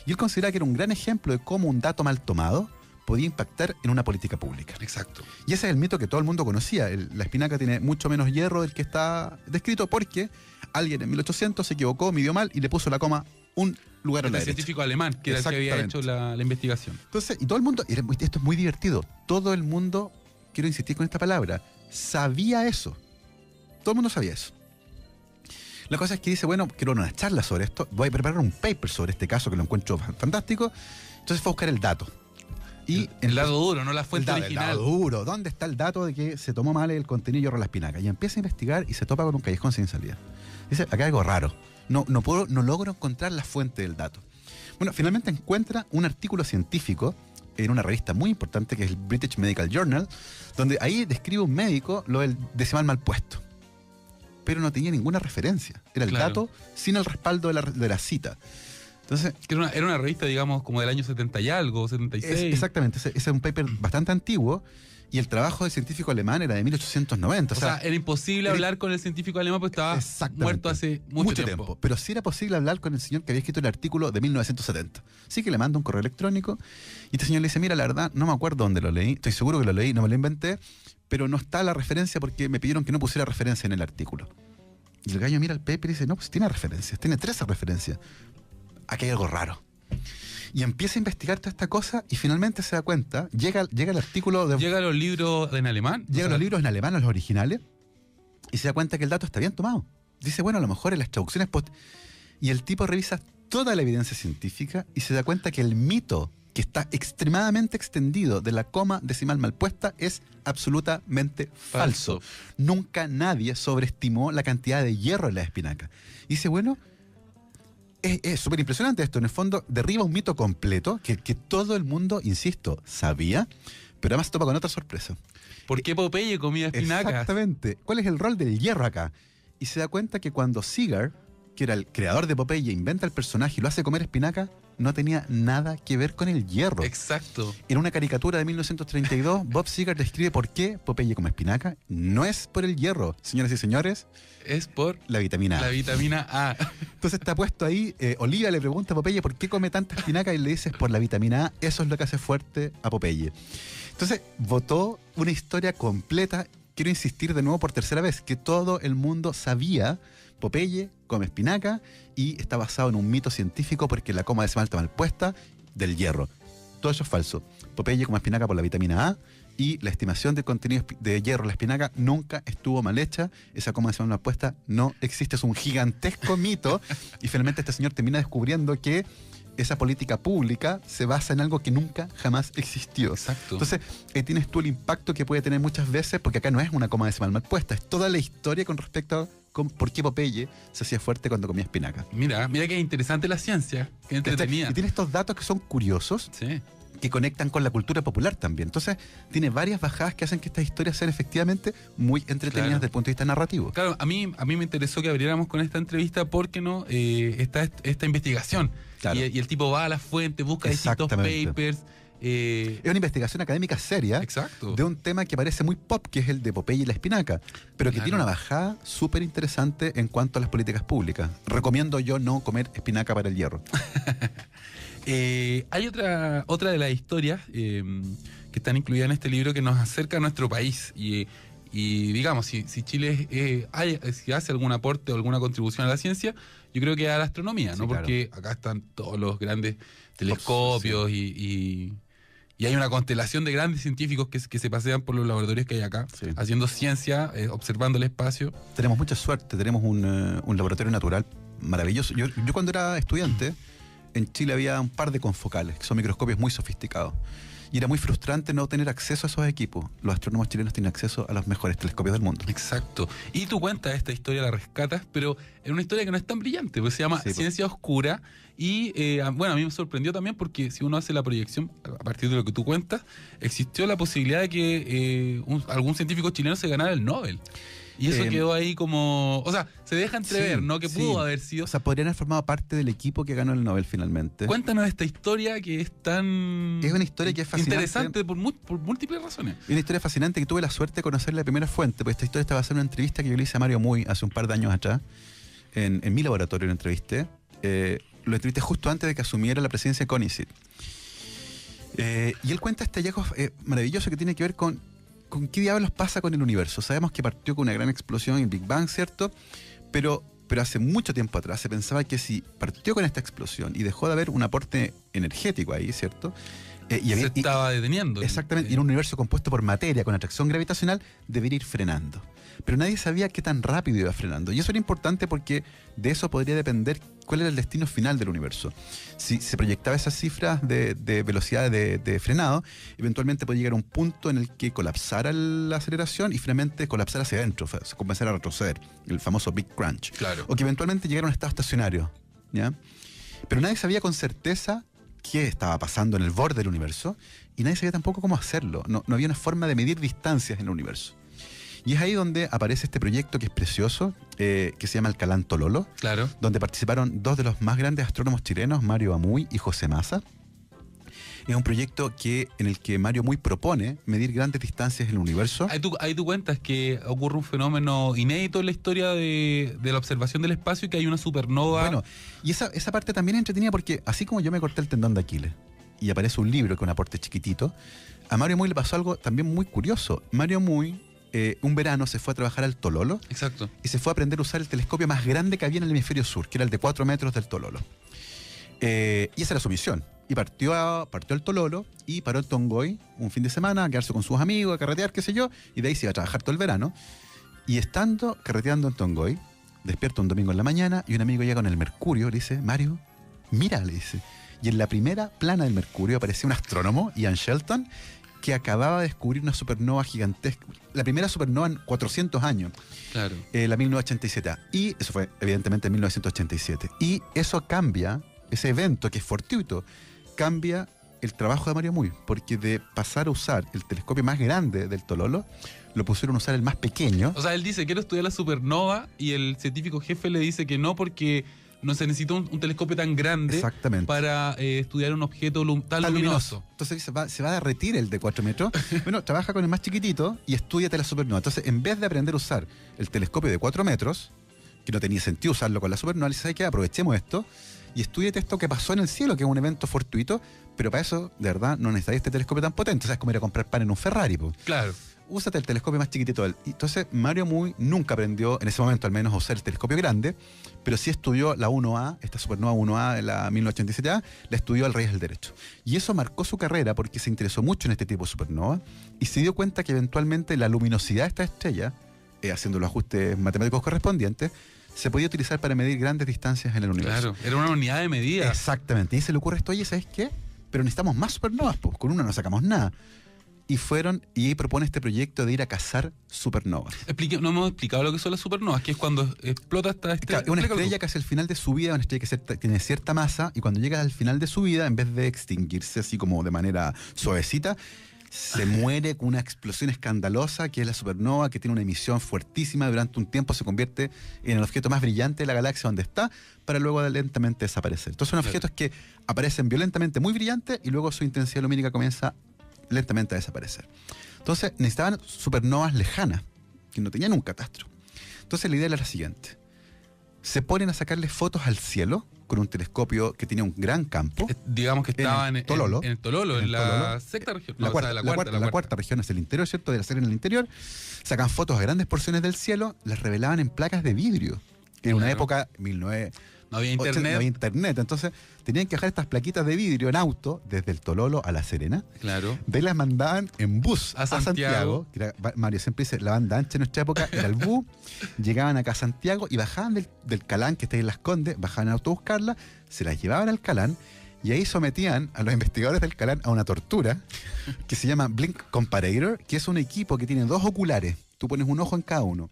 Y él consideraba que era un gran ejemplo de cómo un dato mal tomado podía impactar en una política pública. Exacto. Y ese es el mito que todo el mundo conocía. La espinaca tiene mucho menos hierro del que está descrito porque alguien en 1800 se equivocó, midió mal y le puso la coma un lugar a la derecha. El científico alemán, que era el que había hecho la investigación. Entonces, y todo el mundo, esto es muy divertido, todo el mundo, quiero insistir con esta palabra, sabía eso. Todo el mundo sabía eso. La cosa es que dice, bueno, quiero una charla sobre esto, voy a preparar un paper sobre este caso que lo encuentro fantástico. Entonces fue a buscar el dato. Y el dato duro, no la fuente original. El dato duro. ¿Dónde está el dato de que se tomó mal el contenido de hierro de la espinaca? Y empieza a investigar y se topa con un callejón sin salida. Dice, acá hay algo raro. No logro encontrar la fuente del dato. Bueno, finalmente encuentra un artículo científico en una revista muy importante que es el British Medical Journal, donde ahí describe un médico lo del decimal mal puesto. Pero no tenía ninguna referencia. Era el dato sin el respaldo de la cita. Entonces, era una revista, digamos, como del año 70 y algo, 76. Exactamente, ese es un paper bastante antiguo y el trabajo del científico alemán era de 1890. O sea, era imposible hablar con el científico alemán porque estaba muerto hace mucho tiempo. Pero sí era posible hablar con el señor que había escrito el artículo de 1970. Así que le manda un correo electrónico y este señor le dice, mira, la verdad, no me acuerdo dónde lo leí, estoy seguro que lo leí, no me lo inventé, pero no está la referencia porque me pidieron que no pusiera referencia en el artículo. Y el gallo mira el paper y dice, no, pues tiene referencias, tiene 13 referencias. Aquí hay algo raro. Y empieza a investigar toda esta cosa y finalmente se da cuenta, llega el artículo ¿Llega a los libros en alemán? Llega a los libros en alemán, a los originales, y se da cuenta que el dato está bien tomado. Dice, bueno, a lo mejor en las traducciones y el tipo revisa toda la evidencia científica y se da cuenta que el mito que está extremadamente extendido de la coma decimal mal puesta es absolutamente falso. Nunca nadie sobreestimó la cantidad de hierro en la espinaca. Y dice, bueno, es súper impresionante esto. En el fondo derriba un mito completo que todo el mundo, insisto, sabía, pero además se topa con otra sorpresa. ¿Por qué Popeye comía espinacas? Exactamente. ¿Cuál es el rol del hierro acá? Y se da cuenta que cuando Seeger, que era el creador de Popeye, inventa el personaje y lo hace comer espinaca, no tenía nada que ver con el hierro. Exacto. En una caricatura de 1932, Bob Seeger describe por qué Popeye come espinaca. No es por el hierro, señoras y señores. Es por la vitamina A. La vitamina A. Entonces está puesto ahí, Olivia le pregunta a Popeye por qué come tanta espinaca y le dice, por la vitamina A, eso es lo que hace fuerte a Popeye. Entonces votó una historia completa. Quiero insistir de nuevo por tercera vez, que todo el mundo sabía, Popeye come espinaca y está basado en un mito científico porque la coma decimal está mal puesta del hierro. Todo eso es falso. Popeye come espinaca por la vitamina A y la estimación del contenido de hierro en la espinaca nunca estuvo mal hecha. Esa coma decimal mal puesta no existe, es un gigantesco mito. Y finalmente este señor termina descubriendo que esa política pública se basa en algo que nunca jamás existió. Exacto. Entonces, ahí tienes tú el impacto que puede tener muchas veces, porque acá no es una coma decimal mal puesta, es toda la historia con respecto a por qué Popeye se hacía fuerte cuando comía espinaca. Mira que interesante la ciencia, que entretenida. Y tiene estos datos que son curiosos, Sí. que conectan con la cultura popular también. Entonces, tiene varias bajadas que hacen que estas historias sean efectivamente muy entretenidas Claro. desde el punto de vista narrativo. Claro, a mí me interesó que abriéramos con esta entrevista porque no está esta investigación. Claro. Y el tipo va a la fuente, busca distintos Exactamente. papers. Es una investigación académica seria Exacto. de un tema que parece muy pop, que es el de Popeye y la espinaca, pero que Claro. tiene una bajada súper interesante en cuanto a las políticas públicas. Recomiendo yo no comer espinaca para el hierro. Hay otra de las historias que están incluidas en este libro que nos acerca a nuestro país. Y digamos, si Chile si hace algún aporte o alguna contribución a la ciencia, yo creo que a la astronomía, Sí, ¿no? claro. Porque acá están todos los grandes telescopios y hay una constelación de grandes científicos que se pasean por los laboratorios que hay acá, Sí. haciendo ciencia, observando el espacio. Tenemos mucha suerte, tenemos un laboratorio natural maravilloso. Yo cuando era estudiante, en Chile había un par de confocales, que son microscopios muy sofisticados. Y era muy frustrante no tener acceso a esos equipos. Los astrónomos chilenos tienen acceso a los mejores telescopios del mundo. Exacto. Y tú cuentas esta historia, la rescatas, pero es una historia que no es tan brillante, porque se llama Sí, pues. Ciencia Oscura. Y bueno, a mí me sorprendió también porque si uno hace la proyección a partir de lo que tú cuentas, existió la posibilidad de que algún científico chileno se ganara el Nobel. Y eso quedó ahí como... O sea, se deja entrever, Sí, ¿no? Que sí. pudo haber sido... O sea, podrían haber formado parte del equipo que ganó el Nobel finalmente. Cuéntanos esta historia que es tan... Es una historia que es fascinante. Interesante por múltiples razones. Es una historia fascinante que tuve la suerte de conocer la primera fuente, pues esta historia está basada en una entrevista que yo le hice a Mario Muy hace un par de años atrás. En mi laboratorio lo entrevisté. Lo entrevisté justo antes de que asumiera la presidencia de CONICET. Y él cuenta este hallazgo maravilloso que tiene que ver con qué diablos pasa con el universo. Sabemos que partió con una gran explosión en Big Bang, ¿cierto? Pero hace mucho tiempo atrás se pensaba que si partió con esta explosión y dejó de haber un aporte energético ahí, ¿cierto? Se estaba deteniendo. Exactamente, y en un universo compuesto por materia con atracción gravitacional debería ir frenando. Pero nadie sabía qué tan rápido iba frenando. Y eso era importante porque de eso podría depender cuál era el destino final del universo. Si se proyectaba esas cifras de velocidad de frenado, eventualmente podía llegar a un punto en el que colapsara la aceleración y finalmente colapsara hacia adentro, o sea, se comenzara a retroceder, el famoso Big Crunch. Claro. O que eventualmente llegara a un estado estacionario, ¿ya? Pero nadie sabía con certeza qué estaba pasando en el borde del universo y nadie sabía tampoco cómo hacerlo. No había una forma de medir distancias en el universo. Y es ahí donde aparece este proyecto que es precioso, que se llama Alcalán Tololo, Claro. donde participaron dos de los más grandes astrónomos chilenos, Mario Amuy y José Massa. Es un proyecto en el que Mario Amuy propone medir grandes distancias en el universo. Ahí tú cuentas que ocurre un fenómeno inédito en la historia de la observación del espacio y que hay una supernova. Bueno, y esa parte también es entretenida porque así como yo me corté el tendón de Aquiles y aparece un libro con un aporte chiquitito, a Mario Amuy le pasó algo también muy curioso. Mario Amuy un verano se fue a trabajar al Tololo Exacto. y se fue a aprender a usar el telescopio más grande que había en el hemisferio sur, que era el de 4 metros del Tololo. Y esa era su misión. Y partió al Tololo y paró en Tongoy un fin de semana a quedarse con sus amigos, a carretear, qué sé yo, y de ahí se iba a trabajar todo el verano. Y estando carreteando en Tongoy, despierta un domingo en la mañana y un amigo llega con el Mercurio y le dice, Mario, mira, le dice. Y en la primera plana del Mercurio aparecía un astrónomo, Ian Shelton, que acababa de descubrir una supernova gigantesca, la primera supernova en 400 años, Claro. la 1987. Y eso fue evidentemente en 1987. Y eso cambia, ese evento que es fortuito, cambia el trabajo de Mario Amuy, porque de pasar a usar el telescopio más grande del Tololo, lo pusieron a usar el más pequeño. O sea, él dice, quiero estudiar la supernova y el científico jefe le dice que no porque no se necesita un telescopio tan grande Exactamente. para estudiar un objeto tan Tan luminoso. Entonces se va a derretir el de 4 metros. Bueno, trabaja con el más chiquitito y estudiate la supernova. Entonces, en vez de aprender a usar el telescopio de 4 metros, que no tenía sentido usarlo con la supernova, ¿sabes qué? Aprovechemos esto y estudiate esto que pasó en el cielo, que es un evento fortuito, pero para eso, de verdad, no necesitáis este telescopio tan potente. O sea, es como ir a comprar pan en un Ferrari, po. Claro. úsate el telescopio más chiquitito. Entonces Mario Muy nunca aprendió, en ese momento al menos, a usar el telescopio grande, pero sí estudió la 1A, esta supernova 1A de la 1987A, la estudió al revés del derecho. Y eso marcó su carrera porque se interesó mucho en este tipo de supernova y se dio cuenta que eventualmente la luminosidad de esta estrella, haciendo los ajustes matemáticos correspondientes, se podía utilizar para medir grandes distancias en el universo. Claro, era una unidad de medida. Exactamente. Y se le ocurre esto, oye, ¿sabes qué? Pero necesitamos más supernovas, pues con una no sacamos nada. Y propone este proyecto de ir a cazar supernovas. No hemos explicado lo que son las supernovas, que es cuando explota esta estrella. Una estrella que hacia el final de su vida, una estrella que tiene cierta masa, y cuando llega al final de su vida, en vez de extinguirse así como de manera suavecita, se muere con una explosión escandalosa, que es la supernova, que tiene una emisión fuertísima, durante un tiempo se convierte en el objeto más brillante de la galaxia donde está, para luego lentamente desaparecer. Entonces son objetos que aparecen violentamente muy brillantes y luego su intensidad lumínica comienza lentamente a desaparecer. Entonces necesitaban supernovas lejanas, que no tenían un catastro. Entonces la idea era la siguiente: se ponen a sacarle fotos al cielo con un telescopio que tenía un gran campo. Digamos que estaba en Tololo, en la sexta región. La cuarta región es el interior, ¿cierto? De la serie en el interior. Sacan fotos a grandes porciones del cielo, las revelaban en placas de vidrio. En una época, 1980, no había internet. Entonces tenían que dejar estas plaquitas de vidrio en auto desde el Tololo a La Serena. Claro. De las mandaban en bus a Santiago. Que era, Mario siempre dice, la banda ancha en nuestra época era el bus. Llegaban acá a Santiago y bajaban del Calán, que está ahí en Las Condes, bajaban en auto a buscarla, se las llevaban al Calán y ahí sometían a los investigadores del Calán a una tortura que se llama Blink Comparator, que es un equipo que tiene 2 oculares. Tú pones un ojo en cada uno.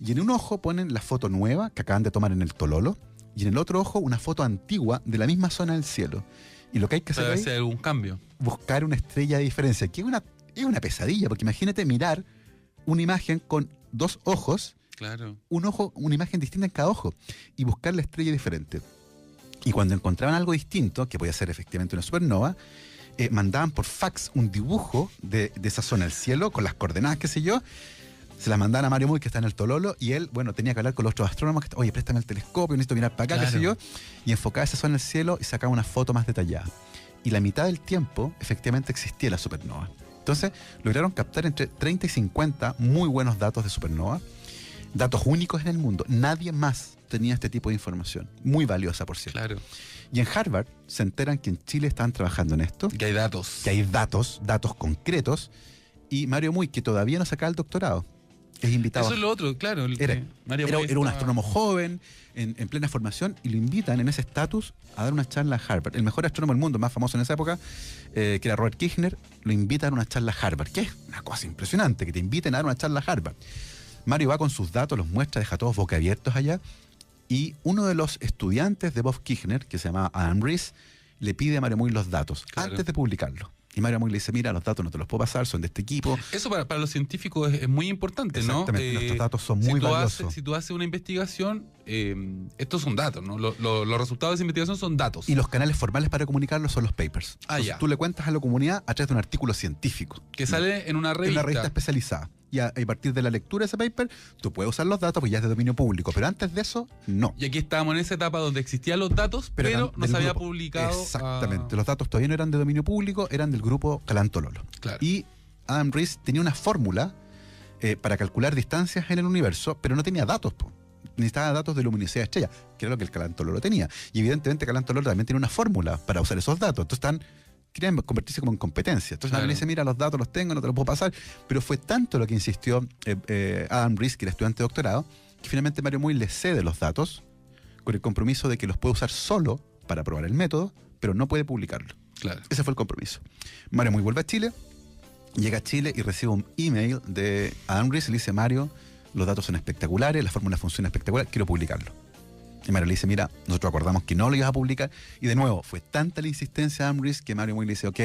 Y en un ojo ponen la foto nueva que acaban de tomar en el Tololo, y en el otro ojo una foto antigua de la misma zona del cielo. Y lo que hay que hacer Puede ahí hacer algún cambio. Buscar una estrella de diferencia, que es una pesadilla, porque imagínate mirar una imagen con 2 ojos, claro, una imagen distinta en cada ojo, y buscar la estrella diferente. Y cuando encontraban algo distinto, que podía ser efectivamente una supernova, mandaban por fax un dibujo de esa zona del cielo, con las coordenadas, qué sé yo. Se las mandaban a Mario Muy, que está en el Tololo, y él, tenía que hablar con los otros astrónomos, que, oye, préstame el telescopio, necesito mirar para acá, claro, qué sé yo, y enfocaba esa zona en el cielo y sacaba una foto más detallada. Y la mitad del tiempo, efectivamente, existía la supernova. Entonces, lograron captar entre 30 y 50 muy buenos datos de supernova, datos únicos en el mundo. Nadie más tenía este tipo de información, muy valiosa, por cierto. Claro. Y en Harvard se enteran que en Chile estaban trabajando en esto. Que hay datos. Que hay datos concretos, y Mario Muy, que todavía no sacaba el doctorado, es invitado. Eso es lo otro, claro. Era un astrónomo joven, en plena formación, y lo invitan en ese estatus a dar una charla a Harvard. El mejor astrónomo del mundo, más famoso en esa época, que era Robert Kirchner, lo invita a dar una charla a Harvard, que es una cosa impresionante, que te inviten a dar una charla a Harvard. Mario va con sus datos, los muestra, deja todos boquiabiertos allá, y uno de los estudiantes de Bob Kirchner, que se llamaba Adam Rees, le pide a Mario Muy los datos, claro, antes de publicarlo. Y Mario Muy le dice, mira, los datos no te los puedo pasar, son de este equipo. Eso para los científicos es muy importante, ¿no? Exactamente, nuestros datos son muy valiosos. Si tú haces una investigación, estos son datos, ¿no? Los resultados de esa investigación son datos. Y los canales formales para comunicarlos son los papers. Entonces, tú le cuentas a la comunidad a través de un artículo científico. Que sale en una revista. En una revista especializada. Y a partir de la lectura de ese paper, tú puedes usar los datos, pues ya es de dominio público. Pero antes de eso, no. Y aquí estábamos en esa etapa donde existían los datos, pero no se había publicado. Exactamente. Los datos todavía no eran de dominio público, eran del grupo Calán Tololo. Claro. Y Adam Rees tenía una fórmula para calcular distancias en el universo, pero no tenía datos, po. Necesitaba datos de luminosidad de estrella, que era lo que el Calán Tololo tenía. Y evidentemente Calán Tololo también tiene una fórmula para usar esos datos. Entonces querían convertirse como en competencia. Entonces Adam dice, mira, los datos los tengo, no te los puedo pasar. Pero fue tanto lo que insistió Adam Rees, que era estudiante de doctorado, que finalmente Mario Muy le cede los datos con el compromiso de que los puede usar solo para probar el método, pero no puede publicarlo. Claro. Ese fue el compromiso. Mario Muy vuelve a Chile, llega a Chile y recibe un email de Adam Rees y le dice, Mario, los datos son espectaculares, la fórmula funciona espectacular, quiero publicarlo. Y Mario le dice, mira, nosotros acordamos que no lo ibas a publicar. Y de nuevo, fue tanta la insistencia de Adam Rees que Mario Muy le dice, ok,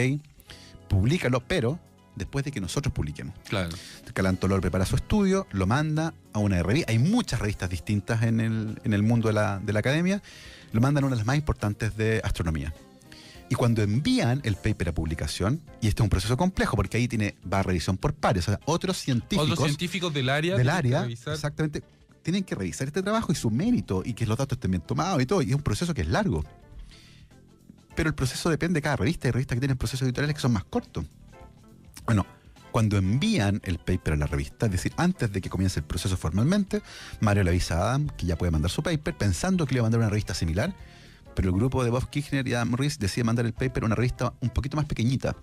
públicalo, pero después de que nosotros publiquemos. Claro. Calán Tololo prepara su estudio, lo manda a una revista. Hay muchas revistas distintas en el mundo de la academia. Lo mandan a una de las más importantes de astronomía. Y cuando envían el paper a publicación, y este es un proceso complejo porque ahí va a revisión por pares, o sea, otros científicos del área, exactamente, tienen que revisar este trabajo y su mérito, y que los datos estén bien tomados y todo, y es un proceso que es largo. Pero el proceso depende de cada revista. Hay revistas que tienen procesos editoriales que son más cortos. Bueno, Cuando envían el paper a la revista, es decir, antes de que comience el proceso formalmente, Mario le avisa a Adam que ya puede mandar su paper, pensando que le iba a mandar una revista similar, pero el grupo de Bob Kirchner y Adam Riess decide mandar el paper a una revista un poquito más pequeñita,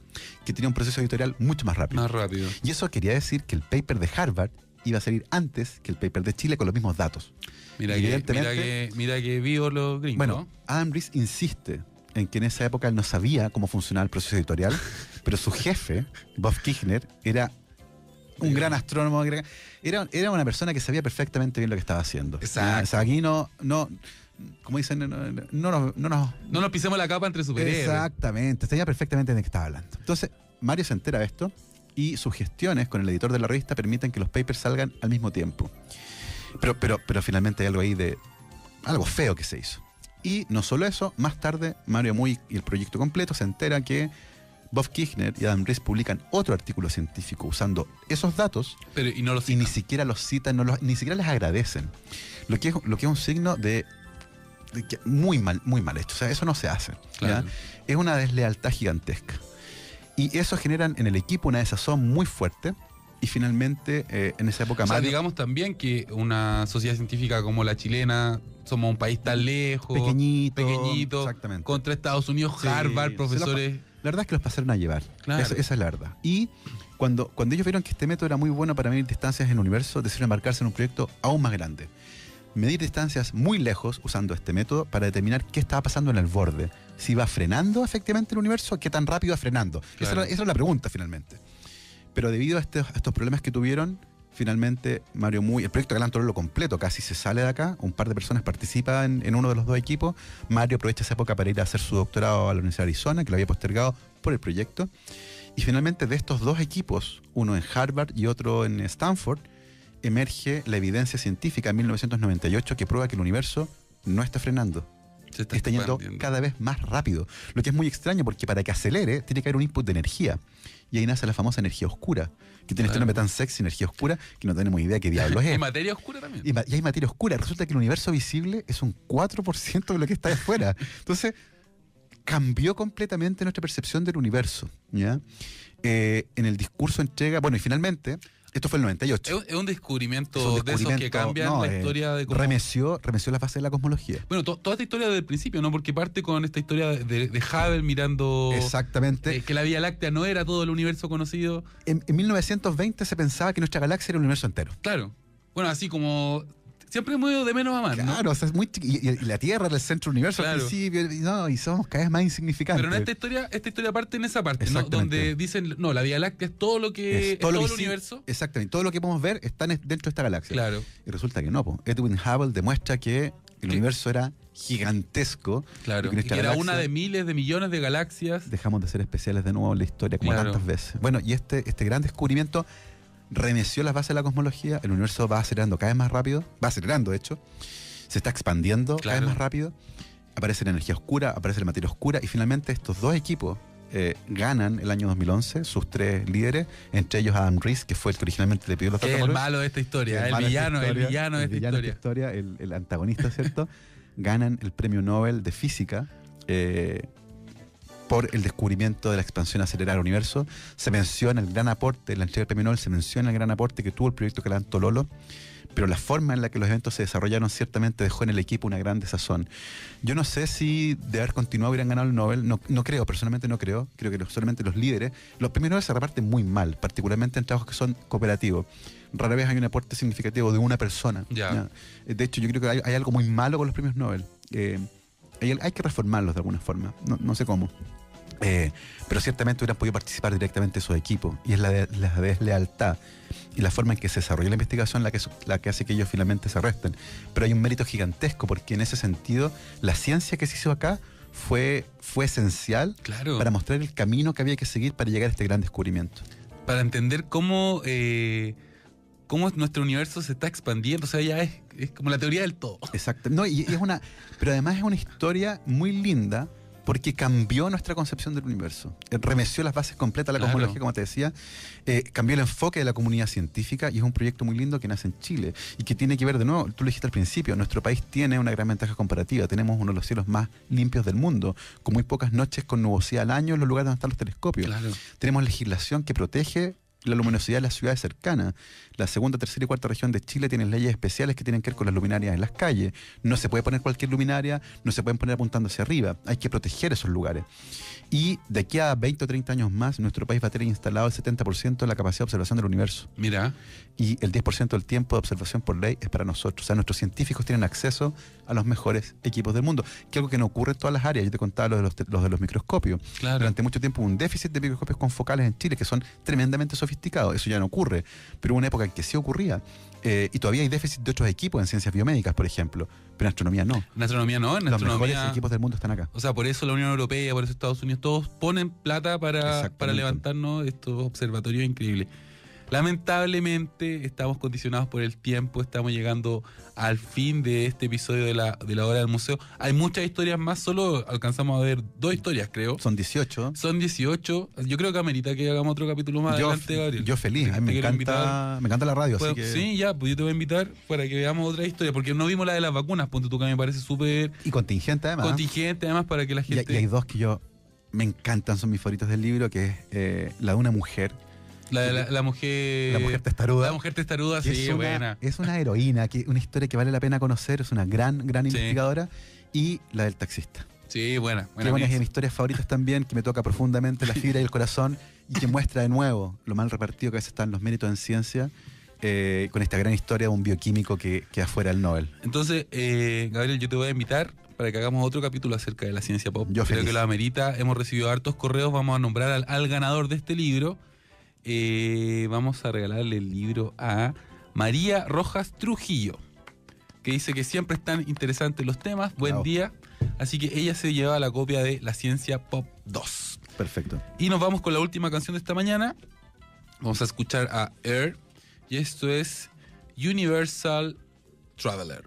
que tenía un proceso editorial mucho más rápido. Más rápido. Y eso quería decir que el paper de Harvard iba a salir antes que el paper de Chile con los mismos datos. Mira Y mira que vivo los gringos. Bueno, ¿no? Adam Riess insiste en que en esa época él no sabía cómo funcionaba el proceso editorial, pero su jefe, Bob Kirchner, era un gran astrónomo, era una persona que sabía perfectamente bien lo que estaba haciendo. Exacto. O sea, aquí no como dicen, no nos pisemos la capa entre superhéroes. Exactamente, sabía perfectamente de qué estaba hablando. Entonces, Mario se entera de esto y sus gestiones con el editor de la revista permiten que los papers salgan al mismo tiempo. Pero finalmente hay algo ahí de algo feo que se hizo. Y no solo eso, más tarde Mario Muy y el proyecto completo se entera que Bob Kirchner y Adam Riess publican otro artículo científico usando esos datos Y no lo y citan. ni siquiera los citan, ni siquiera les agradecen. Lo que es un signo de que muy mal hecho. O sea, eso no se hace. Claro. ¿Ya? Es una deslealtad gigantesca. Y eso genera en el equipo una desazón muy fuerte. Y finalmente, en esa época O sea, Mario, digamos también que una sociedad científica como la chilena, somos un país tan lejos, pequeñito, exactamente. contra Estados Unidos, Sí, Harvard, profesores. La verdad es que los pasaron a llevar. Claro. Esa es la verdad. Y cuando ellos vieron que este método era muy bueno para medir distancias en el universo, decidieron embarcarse en un proyecto aún más grande. Medir distancias muy lejos usando este método para determinar qué estaba pasando en el borde. Si iba frenando efectivamente el universo, qué tan rápido iba frenando. Claro. Esa era la pregunta finalmente. Pero debido a estos problemas que tuvieron, finalmente Mario Muy, el proyecto Galán Tololo completo casi se sale de acá, un par de personas participan en uno de los dos equipos. Mario aprovecha esa época para ir a hacer su doctorado a la Universidad de Arizona, que lo había postergado por el proyecto. Y finalmente de estos dos equipos, uno en Harvard y otro en Stanford, emerge la evidencia científica en 1998 que prueba que el universo no está frenando. Se Está yendo cada vez más rápido. Lo que es muy extraño porque para que acelere tiene que haber un input de energía. Y ahí nace la famosa energía oscura, que tiene este nombre tan sexy, energía oscura, que no tenemos idea qué diablos es. ¿Y materia oscura también? Y hay materia oscura. Resulta que el universo visible es un 4% de lo que está de afuera. Entonces, cambió completamente nuestra percepción del universo. ¿Ya? En el discurso entrega... Bueno, y finalmente... Esto fue el 98. Es un descubrimiento de esos que cambian la historia de cómo... Remeció las bases de la cosmología. Bueno, toda esta historia desde el principio, ¿no? Porque parte con esta historia de Hubble mirando... Exactamente. Que la Vía Láctea no era todo el universo conocido. En 1920 se pensaba que nuestra galaxia era el universo entero. Claro. Bueno, así como... Siempre hemos ido de menos a más, ¿no? Claro, o sea, es muy y la Tierra era el centro del universo al principio, y somos cada vez más insignificantes. Pero en esta historia parte en esa parte, ¿no? Donde dicen, no, la Vía Láctea es todo lo que... todo el universo. Exactamente. Todo lo que podemos ver está dentro de esta galaxia. Claro. Y resulta que no, po. Edwin Hubble demuestra que el universo era gigantesco. Claro. Y que era una de miles de millones de galaxias. Dejamos de ser especiales de nuevo en la historia, como tantas veces. Bueno, y este gran descubrimiento remeció las bases de la cosmología. El universo va acelerando cada vez más rápido. Va acelerando, de hecho. Se está expandiendo cada vez más rápido. Aparece la energía oscura, aparece la materia oscura. Y finalmente estos dos equipos ganan el año 2011, sus tres líderes, entre ellos Adam Riess, que fue el que originalmente le pidió los datos. Es el malo de esta historia, el villano de esta historia. El antagonista, ¿cierto? Ganan el premio Nobel de Física por el descubrimiento de la expansión acelerada del universo. Se menciona el gran aporte, en la entrega del premio Nobel se menciona el gran aporte que tuvo el proyecto Galán Tololo, pero la forma en la que los eventos se desarrollaron ciertamente dejó en el equipo una gran desazón. Yo no sé si de haber continuado hubieran ganado el Nobel, no creo, personalmente no creo que solamente los líderes. Los premios Nobel se reparten muy mal, particularmente en trabajos que son cooperativos. Rara vez hay un aporte significativo de una persona. Ya. De hecho, yo creo que hay algo muy malo con los premios Nobel. Hay que reformarlos de alguna forma, no sé cómo. Pero ciertamente hubieran podido participar directamente esos equipos, y es la deslealtad y la forma en que se desarrolla la investigación la que hace que ellos finalmente se arresten. Pero hay un mérito gigantesco, porque en ese sentido la ciencia que se hizo acá fue esencial para mostrar el camino que había que seguir para llegar a este gran descubrimiento. Para entender cómo nuestro universo se está expandiendo. O sea, ya es como la teoría del todo. Exacto. No, pero además es una historia muy linda, porque cambió nuestra concepción del universo. Remeció las bases completas de la cosmología, como te decía. Cambió el enfoque de la comunidad científica, y es un proyecto muy lindo que nace en Chile y que tiene que ver, de nuevo, tú lo dijiste al principio, nuestro país tiene una gran ventaja comparativa. Tenemos uno de los cielos más limpios del mundo, con muy pocas noches con nubosidad al año en los lugares donde están los telescopios. Claro. Tenemos legislación que protege la luminosidad de las ciudades cercanas. La segunda, tercera y cuarta región de Chile tienen leyes especiales que tienen que ver con las luminarias en las calles. No se puede poner cualquier luminaria, no se pueden poner apuntando hacia arriba. Hay que proteger esos lugares. Y de aquí a 20 o 30 años más, nuestro país va a tener instalado el 70% de la capacidad de observación del universo. Mira. Y el 10% del tiempo de observación por ley es para nosotros. O sea, nuestros científicos tienen acceso a los mejores equipos del mundo, que es algo que no ocurre en todas las áreas. Yo te contaba los de los microscopios. Claro. Durante mucho tiempo hubo un déficit de microscopios confocales en Chile, que son tremendamente sofisticados. Eso ya no ocurre, pero hubo una época en que sí ocurría. Y todavía hay déficit de otros equipos en ciencias biomédicas, por ejemplo, pero en astronomía no. En astronomía no, en Los astronomía... mejores equipos del mundo están acá. O sea, por eso la Unión Europea, por eso Estados Unidos, todos ponen plata para levantarnos estos observatorios increíbles. Lamentablemente estamos condicionados por el tiempo, estamos llegando al fin de este episodio de la hora del museo. Hay muchas historias más, solo alcanzamos a ver 2 historias, creo. Son 18. Son 18. Yo creo que amerita que hagamos otro capítulo más adelante, Gabriel. Yo feliz, a mí me encanta la radio. Pues, así que... Sí, ya, pues yo te voy a invitar para que veamos otra historia, porque no vimos la de las vacunas, ponte tú, que me parece súper... Y contingente además. Contingente además para que la gente... Y hay 2 que me encantan, son mis favoritos del libro, que es la de una mujer. La mujer... La mujer testaruda. La mujer testaruda, sí, buena. Es una heroína, una historia que vale la pena conocer, es una gran investigadora. Y la del taxista. Sí, buena. Qué buenas de mis historias favoritas también, que me toca profundamente la fibra y el corazón, y que muestra de nuevo lo mal repartido que a veces están los méritos en ciencia, con esta gran historia de un bioquímico que queda fuera del Nobel. Entonces, Gabriel, yo te voy a invitar para que hagamos otro capítulo acerca de la ciencia pop. Yo creo feliz. que lo amerita. Hemos recibido hartos correos, vamos a nombrar al ganador de este libro. Vamos a regalarle el libro a María Rojas Trujillo, que dice que siempre están interesantes los temas. Buen día. Así que ella se lleva la copia de La Ciencia Pop 2. Perfecto. Y nos vamos con la última canción de esta mañana. Vamos a escuchar a Air, y esto es Universal Traveler.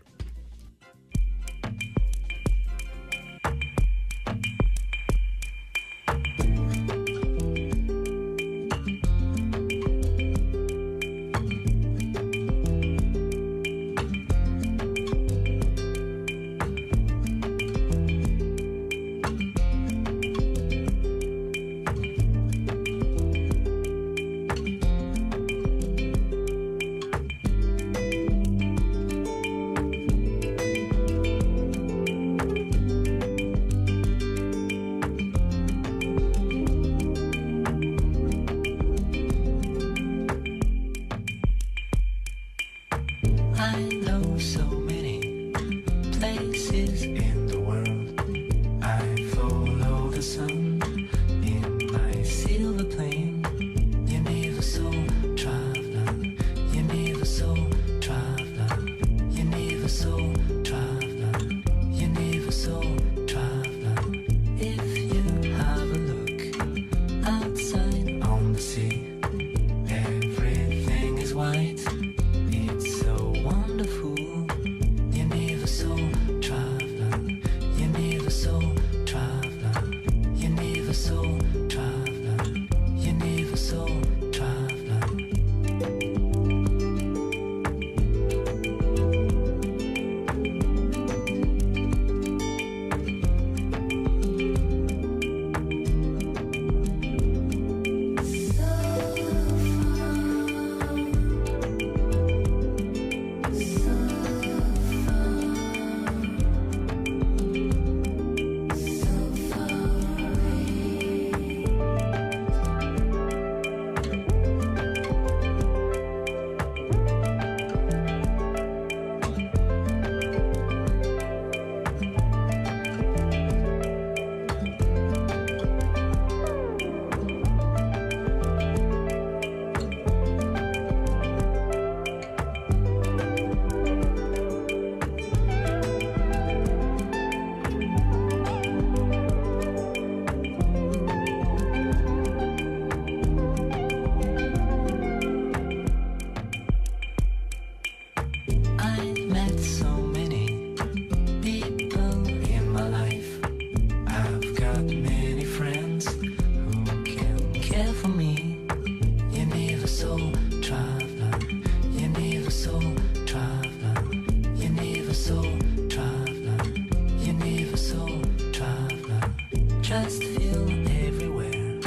Just feel everywhere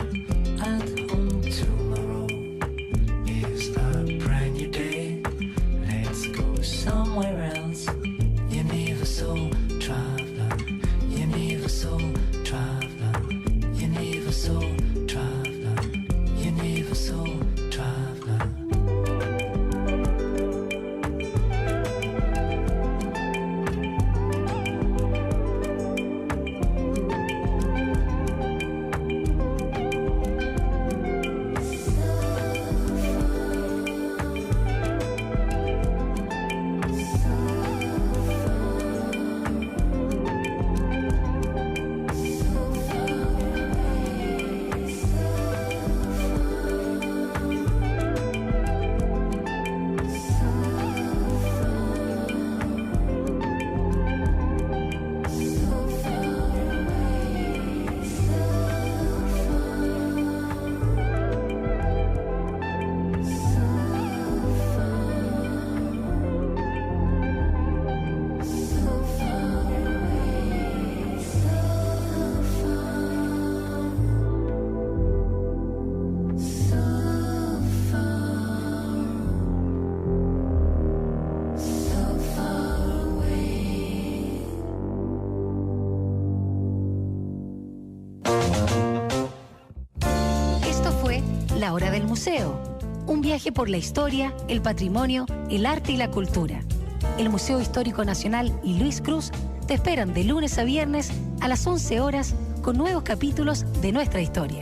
at home tomorrow. La Hora del Museo. Un viaje por la historia, el patrimonio, el arte y la cultura. El Museo Histórico Nacional y Luis Cruz te esperan de lunes a viernes a las 11 horas con nuevos capítulos de nuestra historia.